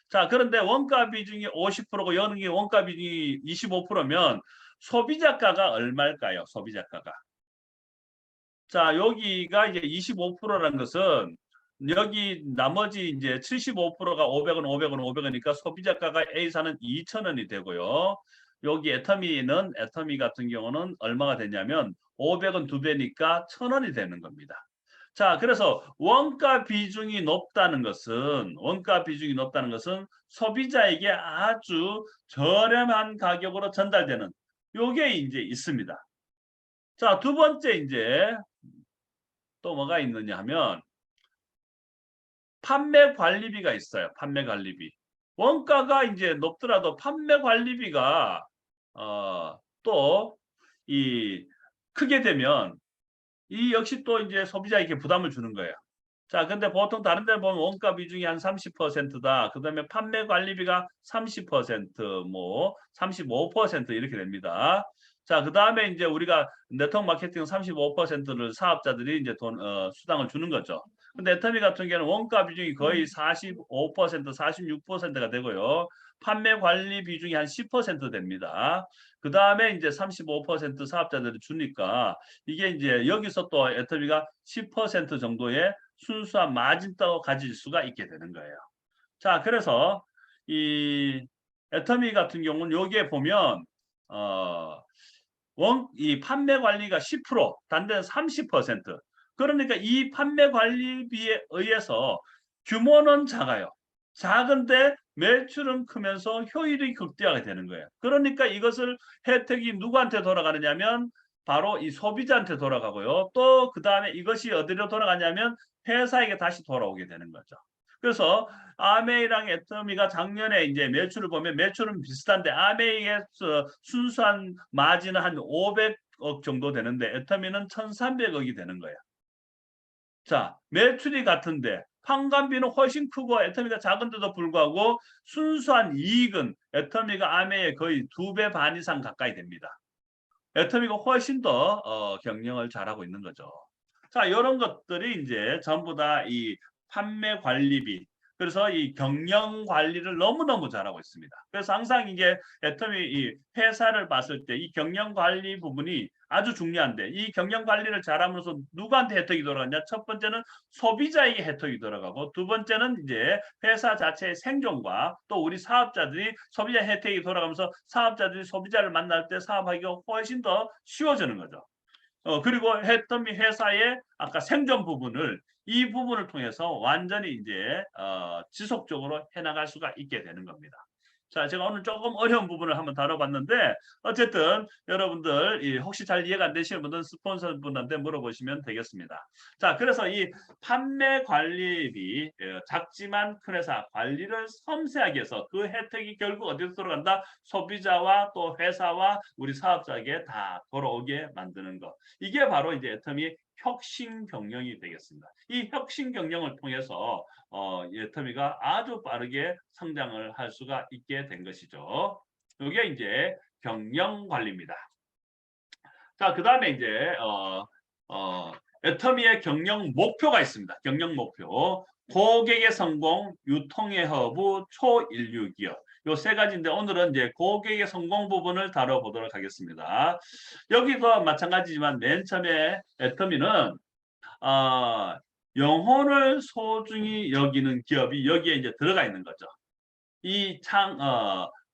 자, 그런데 원가 비중이 50%고 여기 원가 비중이 25%면 소비자가가 얼마일까요? 소비자가가. 자, 여기가 이제 25%라는 것은 여기 나머지 이제 75%가 500원, 500원, 500원이니까 소비자가가 A사는 2,000원이 되고요. 여기 애터미 같은 경우는 얼마가 되냐면 500원 2배니까 1,000원이 되는 겁니다. 자, 그래서 원가 비중이 높다는 것은 소비자에게 아주 저렴한 가격으로 전달되는 요게 이제 있습니다. 자, 두 번째 이제 또 뭐가 있느냐 하면 판매 관리비가 있어요. 판매 관리비. 원가가 이제 높더라도 판매 관리비가 또 이 크게 되면 이 역시 또 이제 소비자에게 부담을 주는 거예요. 자, 근데 보통 다른 데 보면 원가 비중이 한 30%다. 그다음에 판매 관리비가 30%, 뭐 35% 이렇게 됩니다. 자, 그다음에 이제 우리가 네트워크 마케팅 35%를 사업자들이 이제 수당을 주는 거죠. 근데 애터미 같은 경우는 원가 비중이 거의 45%, 46%가 되고요. 판매 관리 비중이 한 10% 됩니다. 그 다음에 이제 35% 사업자들이 주니까 이게 이제 여기서 또 애터미가 10% 정도의 순수한 마진도 가질 수가 있게 되는 거예요. 자, 그래서 이 애터미 같은 경우는 여기에 보면 이 판매 관리가 10%, 단 데는 30%. 그러니까 이 판매 관리비에 의해서 규모는 작아요. 작은데 매출은 크면서 효율이 극대화가 되는 거예요. 그러니까 이것을 혜택이 누구한테 돌아가느냐면 바로 이 소비자한테 돌아가고요. 또 그 다음에 이것이 어디로 돌아가냐면 회사에게 다시 돌아오게 되는 거죠. 그래서 아메이랑 애터미가 작년에 이제 매출을 보면 매출은 비슷한데 아메이의 순수한 마진은 한 500억 정도 되는데 애터미는 1,300억이 되는 거예요. 자, 매출이 같은데 판관비는 훨씬 크고 애터미가 작은데도 불구하고 순수한 이익은 애터미가 아메이의 거의 2배 반 이상 가까이 됩니다. 애터미가 훨씬 더 경영을 잘하고 있는 거죠. 자, 이런 것들이 이제 전부 다 이 판매 관리비, 그래서 이 경영 관리를 너무너무 잘하고 있습니다. 그래서 항상 이게 애터미 이 회사를 봤을 때 이 경영 관리 부분이 아주 중요한데 이 경영 관리를 잘하면서 누구한테 혜택이 돌아가냐? 첫 번째는 소비자에게 혜택이 돌아가고 두 번째는 이제 회사 자체의 생존과 또 우리 사업자들이 소비자 혜택이 돌아가면서 사업자들이 소비자를 만날 때 사업하기가 훨씬 더 쉬워지는 거죠. 그리고 애터미 회사의 아까 생존 부분을 이 부분을 통해서 완전히 이제 지속적으로 해나갈 수가 있게 되는 겁니다. 자, 제가 오늘 조금 어려운 부분을 한번 다뤄봤는데 어쨌든 여러분들 혹시 잘 이해가 안 되시는 분들은 스폰서분한테 물어보시면 되겠습니다. 자, 그래서 이 판매 관리비 작지만 큰 회사 관리를 섬세하게 해서 그 혜택이 결국 어디서 들어간다? 소비자와 또 회사와 우리 사업자에게 다 돌아오게 만드는 것. 이게 바로 이제 애터미의 혁신 경영이 되겠습니다. 이 혁신 경영을 통해서 애터미가 아주 빠르게 성장을 할 수가 있게 된 것이죠. 이게 이제 경영 관리입니다. 자, 그 다음에 이제 애터미의 경영 목표가 있습니다. 경영 목표. 고객의 성공, 유통의 허브, 초인류 기업. 요 세 가지인데 오늘은 이제 고객의 성공 부분을 다뤄보도록 하겠습니다. 여기도 마찬가지지만 맨 처음에 애터미는 영혼을 소중히 여기는 기업이 여기에 이제 들어가 있는 거죠. 이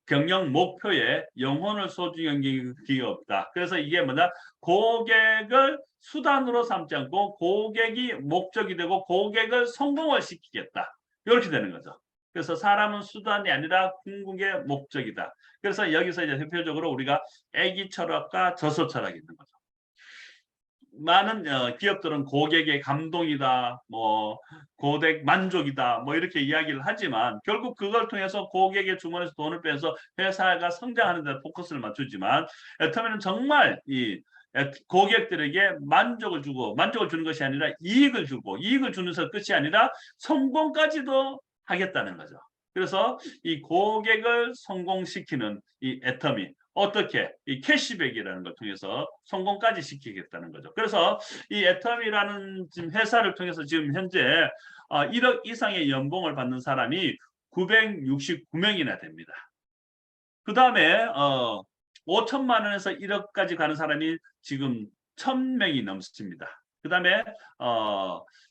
경영 목표에 영혼을 소중히 여기는 기업이다. 그래서 이게 뭐냐? 고객을 수단으로 삼지 않고 고객이 목적이 되고 고객을 성공을 시키겠다. 이렇게 되는 거죠. 그래서 사람은 수단이 아니라 궁극의 목적이다. 그래서 여기서 이제 대표적으로 우리가 애기 철학과 저소 철학이 있는 거죠. 많은 기업들은 고객의 감동이다, 뭐 고객 만족이다, 뭐 이렇게 이야기를 하지만 결국 그걸 통해서 고객의 주머니에서 돈을 빼서 회사가 성장하는 데 포커스를 맞추지만 애터미는 정말 이 고객들에게 만족을 주는 것이 아니라 이익을 주고 이익을 주면서 끝이 아니라 성공까지도 하겠다는 거죠. 그래서 이 고객을 성공시키는 이 애터미 어떻게 이 캐시백이라는 걸 통해서 성공까지 시키겠다는 거죠. 그래서 이 애터미라는 지금 회사를 통해서 지금 현재 1억 이상의 연봉을 받는 사람이 969명이나 됩니다. 그 다음에 5천만 원에서 1억까지 가는 사람이 지금 1,000명이 넘습니다. 그 다음에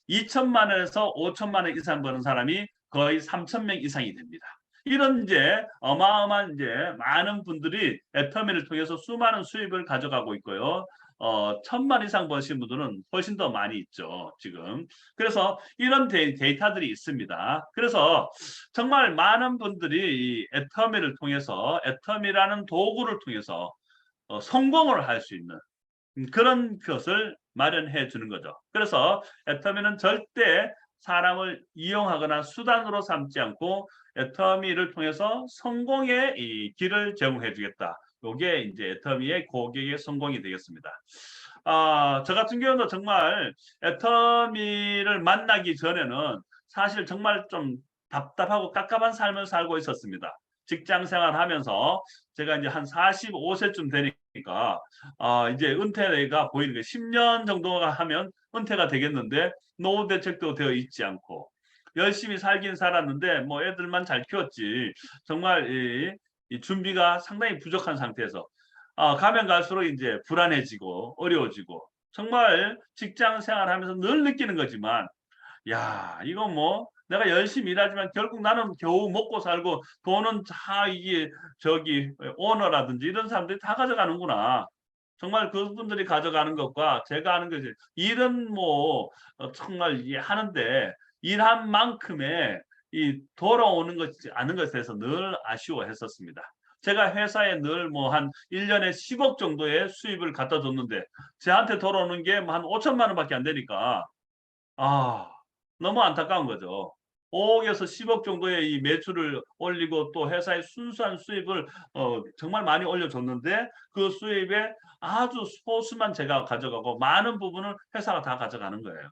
2천만 원에서 5천만 원 이상 버는 사람이 거의 3,000명 이상이 됩니다. 이런 이제 어마어마한 이제 많은 분들이 애터미를 통해서 수많은 수입을 가져가고 있고요. 1,000만 이상 버신 분들은 훨씬 더 많이 있죠, 지금. 그래서 이런 데이터들이 있습니다. 그래서 정말 많은 분들이 이 애터미를 통해서 애터미라는 도구를 통해서 성공을 할 수 있는 그런 것을 마련해 주는 거죠. 그래서 애터미는 절대 사람을 이용하거나 수단으로 삼지 않고 애터미를 통해서 성공의 이 길을 제공해 주겠다. 이게 이제 애터미의 고객의 성공이 되겠습니다. 저 같은 경우는 정말 애터미를 만나기 전에는 사실 정말 좀 답답하고 깝깝한 삶을 살고 있었습니다. 직장 생활하면서 제가 이제 한 45세쯤 되니까 이제 은퇴가 보이는 게 10년 정도가 하면 은퇴가 되겠는데 노후 대책도 되어 있지 않고 열심히 살긴 살았는데 뭐 애들만 잘 키웠지 정말 이 준비가 상당히 부족한 상태에서 가면 갈수록 이제 불안해지고 어려워지고 정말 직장 생활하면서 늘 느끼는 거지만 야, 이거 뭐 내가 열심히 일하지만 결국 나는 겨우 먹고 살고 돈은 다 이게 저기 오너라든지 이런 사람들이 다 가져가는구나. 정말 그분들이 가져가는 것과 제가 하는 것이 일은 뭐 정말 하는데 일한 만큼의 이 돌아오는 것이 않은 것에 대해서 늘 아쉬워했었습니다. 제가 회사에 늘 뭐 한 1년에 10억 정도의 수입을 갖다 줬는데 저한테 돌아오는 게 뭐 한 5천만 원밖에 안 되니까 너무 안타까운 거죠. 5억에서 10억 정도의 이 매출을 올리고 또 회사의 순수한 수입을 정말 많이 올려줬는데 그 수입에 아주 소수만 제가 가져가고 많은 부분을 회사가 다 가져가는 거예요.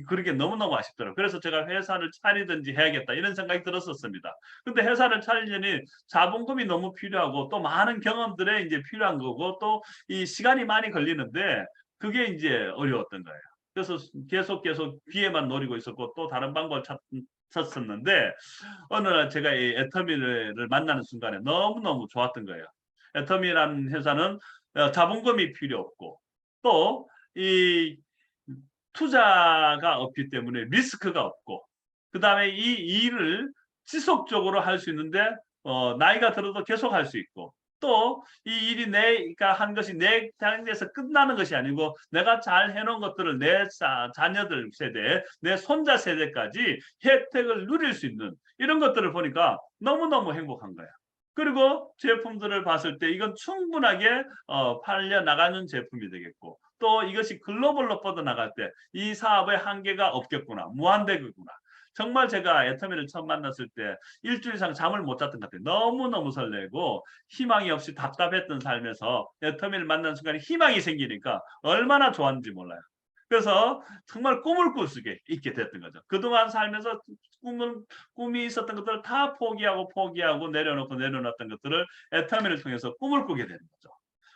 그렇게 너무너무 아쉽더라고요. 그래서 제가 회사를 차리든지 해야겠다 이런 생각이 들었었습니다. 근데 회사를 차리려니 자본금이 너무 필요하고 또 많은 경험들에 이제 필요한 거고 또 이 시간이 많이 걸리는데 그게 이제 어려웠던 거예요. 그래서 계속 기회만 노리고 있었고 또 다른 방법을 찾았었는데 어느 날 제가 이 애터미를 만나는 순간에 너무너무 좋았던 거예요. 애터미라는 회사는 자본금이 필요 없고 또 이 투자가 없기 때문에 리스크가 없고 그다음에 이 일을 지속적으로 할 수 있는데 나이가 들어도 계속 할 수 있고 또 이 일이 내가 한 것이 내 자녀에서 끝나는 것이 아니고 내가 잘 해놓은 것들을 내 자녀들 세대, 내 손자 세대까지 혜택을 누릴 수 있는 이런 것들을 보니까 너무너무 행복한 거야. 그리고 제품들을 봤을 때 이건 충분하게 팔려 나가는 제품이 되겠고 또 이것이 글로벌로 뻗어나갈 때 이 사업의 한계가 없겠구나. 무한대구나. 정말 제가 애터미를 처음 만났을 때 일주일 이상 잠을 못 잤던 것 같아요. 너무너무 설레고 희망이 없이 답답했던 삶에서 애터미를 만난 순간에 희망이 생기니까 얼마나 좋았는지 몰라요. 그래서 정말 꿈을 꿀 수 있게 됐던 거죠. 그동안 살면서 꿈이 있었던 것들을 다 포기하고 내려놨던 것들을 애터미를 통해서 꿈을 꾸게 되는 거죠.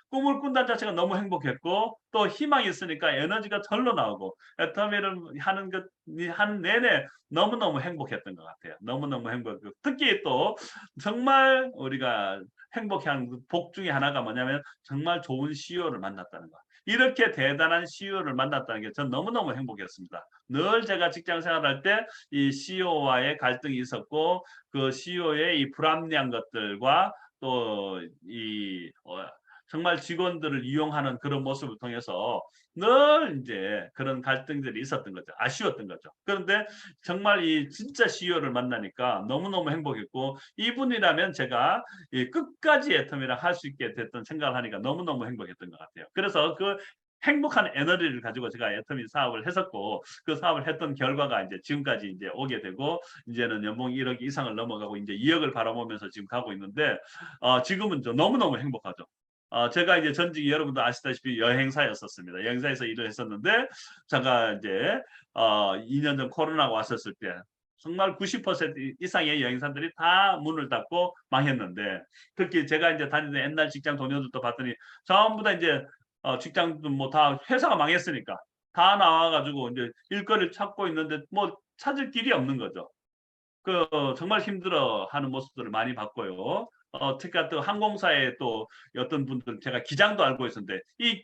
꿈을 꾼다는 자체가 너무 행복했고 또 희망이 있으니까 에너지가 절로 나오고 애터미를 하는 내내 너무너무 행복했던 것 같아요. 너무너무 행복했고 특히 또 정말 우리가 행복해하는 복 중에 하나가 뭐냐면 정말 좋은 CEO를 만났다는 거. 이렇게 대단한 CEO를 만났다는 게 전 너무너무 행복했습니다. 늘 제가 직장 생활할 때 이 CEO와의 갈등이 있었고 그 CEO의 이 불합리한 것들과 또이 정말 직원들을 이용하는 그런 모습을 통해서 늘 이제 그런 갈등들이 있었던 거죠. 아쉬웠던 거죠. 그런데 정말 이 진짜 CEO를 만나니까 너무너무 행복했고 이분이라면 제가 끝까지 애터미랑 할 수 있게 됐던 생각을 하니까 너무너무 행복했던 것 같아요. 그래서 그 행복한 에너지를 가지고 제가 애터미 사업을 했었고 그 사업을 했던 결과가 이제 지금까지 이제 오게 되고 이제는 연봉 1억 이상을 넘어가고 이제 2억을 바라보면서 지금 가고 있는데 지금은 좀 너무너무 행복하죠. 제가 이제 전직이 여러분도 아시다시피 여행사였었습니다. 여행사에서 일을 했었는데 제가 이제 2년 전 코로나가 왔었을 때 정말 90% 이상의 여행사들이 다 문을 닫고 망했는데 특히 제가 이제 다니던 옛날 직장 동료들도 봤더니 전부 다 이제 직장도 뭐 다 회사가 망했으니까 다 나와가지고 이제 일거리를 찾고 있는데 뭐 찾을 길이 없는 거죠. 그 정말 힘들어하는 모습들을 많이 봤고요. 특히 또 항공사에 또 어떤 분들 제가 기장도 알고 있었는데 이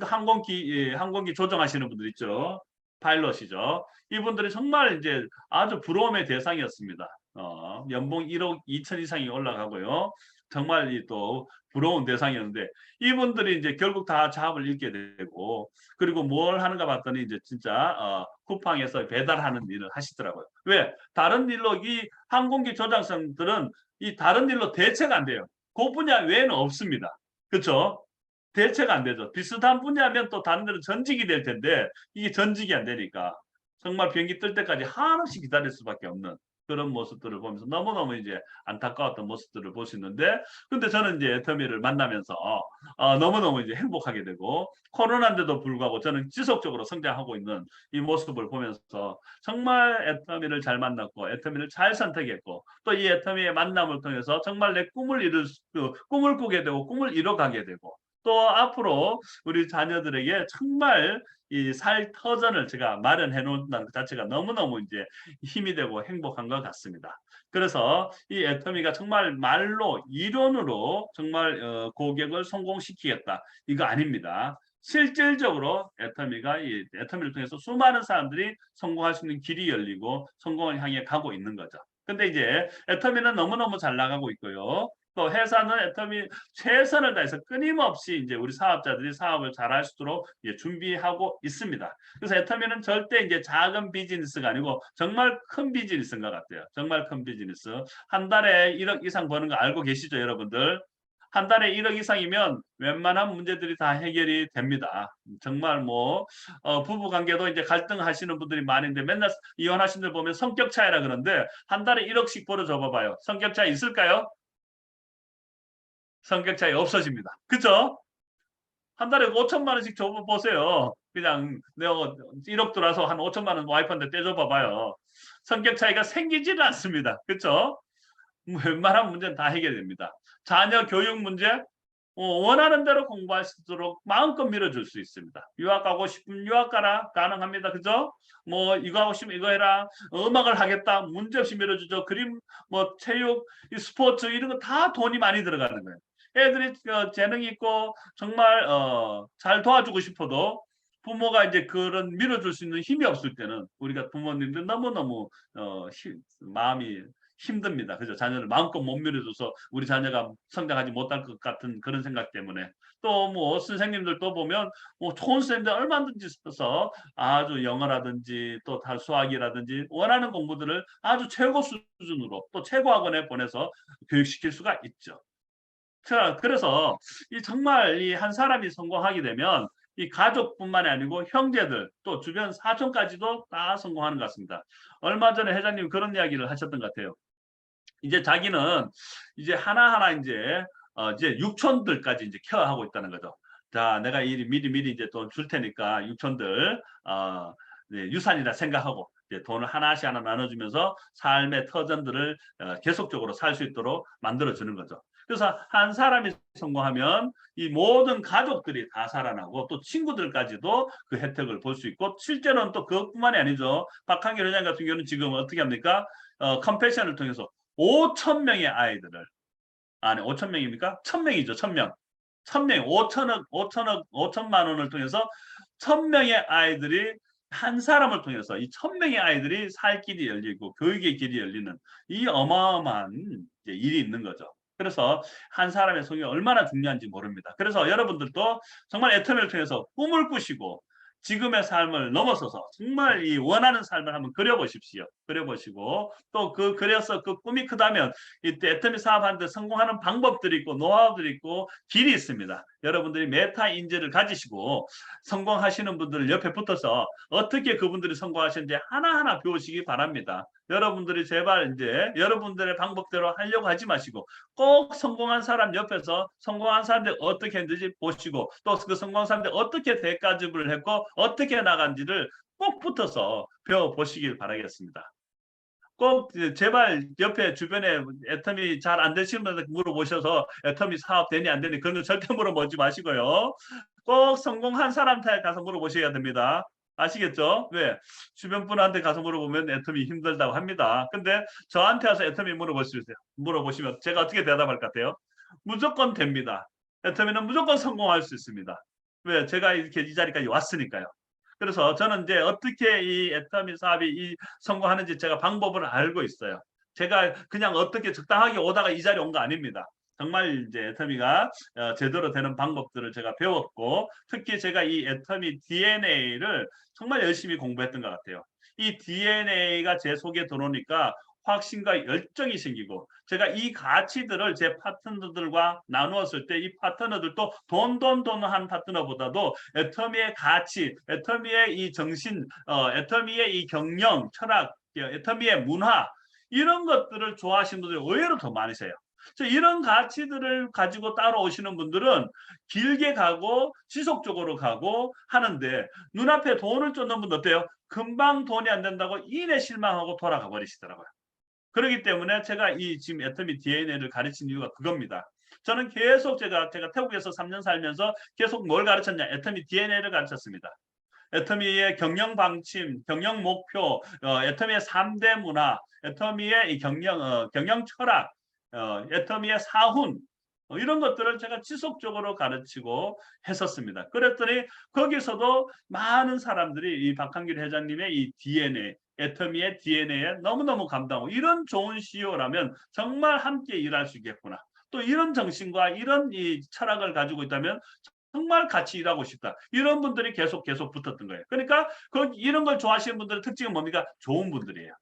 항공기 조정하시는 분들 있죠. 파일럿이죠. 이분들이 정말 이제 아주 부러움의 대상이었습니다. 연봉 1억 2천 이상이 올라가고요. 정말 또 부러운 대상이었는데 이분들이 이제 결국 다 잡을 잃게 되고 그리고 뭘 하는가 봤더니 이제 진짜 쿠팡에서 배달하는 일을 하시더라고요. 왜? 다른 일로 이 항공기 조장사들은 이 다른 일로 대체가 안 돼요. 그 분야 외에는 없습니다. 그렇죠? 대체가 안 되죠. 비슷한 분야면 또 다른 데는 전직이 될 텐데 이게 전직이 안 되니까 정말 비행기 뜰 때까지 한없이 기다릴 수밖에 없는 그런 모습들을 보면서 너무너무 이제 안타까웠던 모습들을 볼 수 있는데 근데 저는 이제 애터미를 만나면서 너무너무 이제 행복하게 되고 코로나인데도 불구하고 저는 지속적으로 성장하고 있는 이 모습을 보면서 정말 애터미를 잘 만났고 애터미를 잘 선택했고 또 이 애터미의 만남을 통해서 정말 내 꿈을 꾸게 되고 꿈을 이뤄가게 되고 또 앞으로 우리 자녀들에게 정말 이 살 터전을 제가 마련해 놓는다는 것 자체가 너무너무 이제 힘이 되고 행복한 것 같습니다. 그래서 이 애터미가 정말 말로 이론으로 정말 고객을 성공시키겠다 이거 아닙니다. 실질적으로 애터미를 통해서 수많은 사람들이 성공할 수 있는 길이 열리고 성공을 향해 가고 있는 거죠. 근데 이제 애터미는 너무너무 잘 나가고 있고요. 또 회사는 애터미 최선을 다해서 끊임없이 이제 우리 사업자들이 사업을 잘할 수 있도록 준비하고 있습니다. 그래서 애터미는 절대 이제 작은 비즈니스가 아니고 정말 큰 비즈니스인 것 같아요. 정말 큰 비즈니스. 한 달에 1억 이상 버는 거 알고 계시죠, 여러분들? 한 달에 1억 이상이면 웬만한 문제들이 다 해결이 됩니다. 정말 뭐 부부 관계도 이제 갈등하시는 분들이 많은데 맨날 이혼하신 분들 보면 성격 차이라 그러는데 한 달에 1억씩 벌어줘 봐봐요. 성격 차이 있을까요? 성격 차이 없어집니다. 그죠? 한 달에 5천만 원씩 줘보세요. 그냥 내가 1억 들어와서 한 5천만 원 와이프한테 떼줘 봐봐요. 성격 차이가 생기지는 않습니다. 그렇죠? 웬만한 문제는 다 해결됩니다. 자녀 교육 문제 원하는 대로 공부할 수 있도록 마음껏 밀어줄 수 있습니다. 유학 가고 싶으면 유학 가라. 가능합니다. 그죠? 뭐 이거 하고 싶으면 이거 해라. 음악을 하겠다. 문제없이 밀어주죠. 그림, 뭐 체육, 스포츠 이런 거 다 돈이 많이 들어가는 거예요. 애들이 재능이 있고 정말 잘 도와주고 싶어도 부모가 이제 그런 밀어줄 수 있는 힘이 없을 때는 우리가 부모님들 너무너무 마음이 힘듭니다. 그죠? 자녀를 마음껏 못 밀어줘서 우리 자녀가 성장하지 못할 것 같은 그런 생각 때문에 또 뭐 선생님들도 보면 뭐 좋은 선생님들 얼마든지 있어서 아주 영어라든지 또 수학이라든지 원하는 공부들을 아주 최고 수준으로 또 최고 학원에 보내서 교육시킬 수가 있죠. 자, 그래서 이 정말 이 한 사람이 성공하게 되면 이 가족뿐만이 아니고 형제들 또 주변 사촌까지도 다 성공하는 것 같습니다. 얼마 전에 회장님 그런 이야기를 하셨던 것 같아요. 이제 자기는 이제 하나하나 이제 육촌들까지 이제 케어하고 있다는 거죠. 자, 내가 미리 이제 돈 줄 테니까 육촌들 네, 유산이라 생각하고 이제 돈을 하나씩 하나 나눠주면서 삶의 터전들을 계속적으로 살 수 있도록 만들어 주는 거죠. 그래서 한 사람이 성공하면 이 모든 가족들이 다 살아나고 또 친구들까지도 그 혜택을 볼 수 있고 실제로는 또 그것뿐만이 아니죠. 박한길 회장 같은 경우는 지금 어떻게 합니까? 컴패션을 통해서 5천 명의 아이들을 아니 5천 명입니까? 1,000명이죠. 1,000명. 1,000명 5천만 원을 통해서 1,000명의 아이들이 한 사람을 통해서 이 1,000명의 아이들이 살 길이 열리고 교육의 길이 열리는 이 어마어마한 일이 있는 거죠. 그래서 한 사람의 성이 얼마나 중요한지 모릅니다. 그래서 여러분들도 정말 애터미를 통해서 꿈을 꾸시고 지금의 삶을 넘어서서 정말 이 원하는 삶을 한번 그려보십시오. 그려보시고 또 그래서 그 꿈이 크다면 이때 애터미 사업하는데 성공하는 방법들이 있고 노하우들이 있고 길이 있습니다. 여러분들이 메타 인재를 가지시고 성공하시는 분들 옆에 붙어서 어떻게 그분들이 성공하시는지 하나하나 배우시기 바랍니다. 여러분들이 제발 이제 여러분들의 방법대로 하려고 하지 마시고 꼭 성공한 사람 옆에서 성공한 사람들 어떻게 했는지 보시고 또 그 성공한 사람들 어떻게 대가집을 했고 어떻게 나간지를 꼭 붙어서 배워보시길 바라겠습니다. 꼭 제발 옆에 주변에 애터미 잘 안 되시는 분들 물어보셔서 애터미 사업 되니 안 되니 그런 거 절대 물어보지 마시고요. 꼭 성공한 사람한테 가서 물어보셔야 됩니다. 아시겠죠? 왜? 주변 분한테 가서 물어보면 애터미 힘들다고 합니다. 근데 저한테 와서 애터미 물어보시면 제가 어떻게 대답할 것 같아요? 무조건 됩니다. 애터미는 무조건 성공할 수 있습니다. 왜? 제가 이렇게 이 자리까지 왔으니까요. 그래서 저는 이제 어떻게 이 애터미 사업이 성공하는지 제가 방법을 알고 있어요. 제가 그냥 어떻게 적당하게 오다가 이 자리에 온 거 아닙니다. 정말 이제 애터미가 제대로 되는 방법들을 제가 배웠고 특히 제가 이 애터미 DNA를 정말 열심히 공부했던 것 같아요. 이 DNA가 제 속에 들어오니까 확신과 열정이 생기고 제가 이 가치들을 제 파트너들과 나누었을 때 이 파트너들도 한 파트너보다도 애터미의 가치, 애터미의 이 정신, 애터미의 이 경영, 철학, 애터미의 문화 이런 것들을 좋아하시는 분들이 의외로 더 많으세요. 이런 가치들을 가지고 따라오시는 분들은 길게 가고 지속적으로 가고 하는데 눈앞에 돈을 쫓는 분들 어때요? 금방 돈이 안 된다고 이내 실망하고 돌아가 버리시더라고요. 그렇기 때문에 제가 이 지금 애터미 DNA를 가르친 이유가 그겁니다. 저는 계속 제가 태국에서 3년 살면서 계속 뭘 가르쳤냐? 애터미 DNA를 가르쳤습니다. 애터미의 경영 방침, 경영 목표, 애터미의 3대 문화, 애터미의 이 경영 철학, 애터미의 사훈 이런 것들을 제가 지속적으로 가르치고 했었습니다. 그랬더니 거기서도 많은 사람들이 이 박한길 회장님의 이 DNA, 애터미의 DNA에 너무너무 감동하고 이런 좋은 CEO라면 정말 함께 일할 수 있겠구나. 또 이런 정신과 이런 이 철학을 가지고 있다면 정말 같이 일하고 싶다. 이런 분들이 계속 붙었던 거예요. 그러니까 이런 걸 좋아하시는 분들의 특징은 뭡니까? 좋은 분들이에요.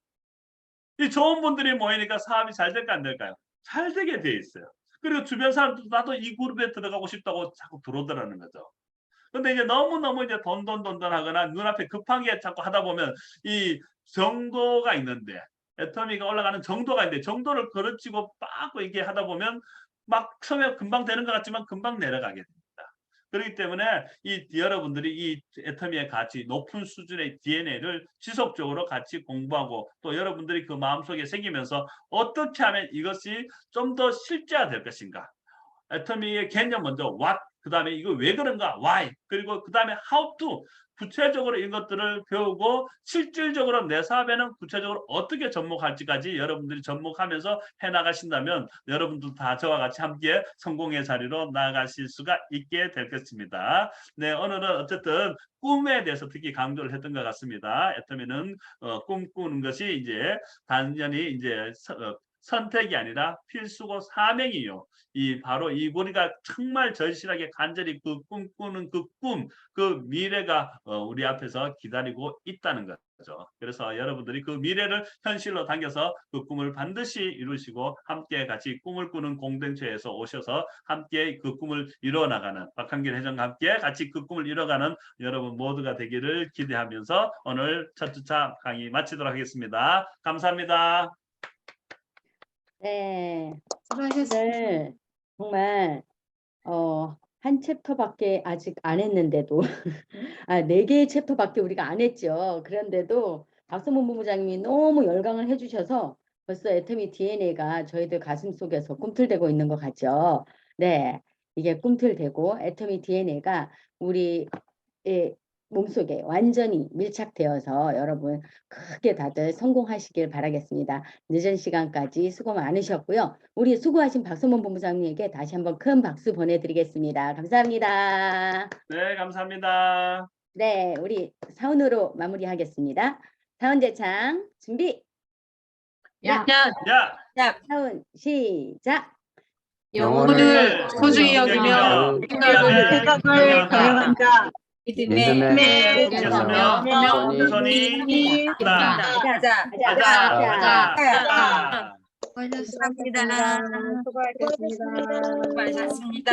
이 좋은 분들이 모이니까 사업이 잘 될까 안 될까요? 잘 되게 돼 있어요. 그리고 주변 사람들도 나도 이 그룹에 들어가고 싶다고 자꾸 들어오더라는 거죠. 근데 이제 너무너무 이제 돈 하거나 눈앞에 급한 게 자꾸 하다 보면 이 정도가 있는데 애터미가 올라가는 정도가 있는데 정도를 거르치고 빡 이게 하다 보면 막 처음에 금방 되는 것 같지만 금방 내려가게 됩니다. 그렇기 때문에 여러분들이 이 애터미의 가치 높은 수준의 DNA를 지속적으로 같이 공부하고 또 여러분들이 그 마음속에 새기면서 어떻게 하면 이것이 좀 더 실제화될 것인가. 애터미의 개념 먼저 what, 그 다음에 이거 왜 그런가? Why? 그리고 그 다음에 how to? 구체적으로 이것들을 배우고 실질적으로 내 사업에는 구체적으로 어떻게 접목할지까지 여러분들이 접목하면서 해나가신다면 여러분들 다 저와 같이 함께 성공의 자리로 나아가실 수가 있게 될 것입니다. 네, 오늘은 어쨌든 꿈에 대해서 특히 강조를 했던 것 같습니다. 애터미는 꿈꾸는 것이 이제 단연히 이제 선택이 아니라 필수고 사명이요. 바로 우리가 정말 절실하게 간절히 그 꿈꾸는 그 꿈, 그 미래가 우리 앞에서 기다리고 있다는 거죠. 그래서 여러분들이 그 미래를 현실로 당겨서 그 꿈을 반드시 이루시고 함께 같이 꿈을 꾸는 공동체에서 오셔서 함께 그 꿈을 이뤄나가는 박한길 회장과 함께 같이 그 꿈을 이뤄가는 여러분 모두가 되기를 기대하면서 오늘 첫 주차 강의 마치도록 하겠습니다. 감사합니다. 네, 오늘 정말 한 챕터밖에 아직 안 했는데도 아, 4개의 챕터밖에 우리가 안 했죠. 그런데도 박성문 본부장님이 너무 열강을 해주셔서 벌써 애터미 DNA가 저희들 가슴 속에서 꿈틀대고 있는 것 같죠. 네, 이게 꿈틀대고 애터미 DNA가 우리의 몸속에 완전히 밀착되어서 여러분 크게 다들 성공하시길 바라겠습니다. 늦은 시간까지 수고 많으셨고요. 우리 수고하신 박성문 본부장님에게 다시 한번 큰 박수 보내드리겠습니다. 감사합니다. 네, 감사합니다. 네, 우리 사운으로 마무리하겠습니다. 사운 제창 준비. 야, 야, 사운 시작. 영혼을 소중히 여기며 생각을 경영한다. 믿음에 서며 최선이 있다. 가자. 가자. 수고하셨습니다. 수고하셨습니다. 수고하셨습니다.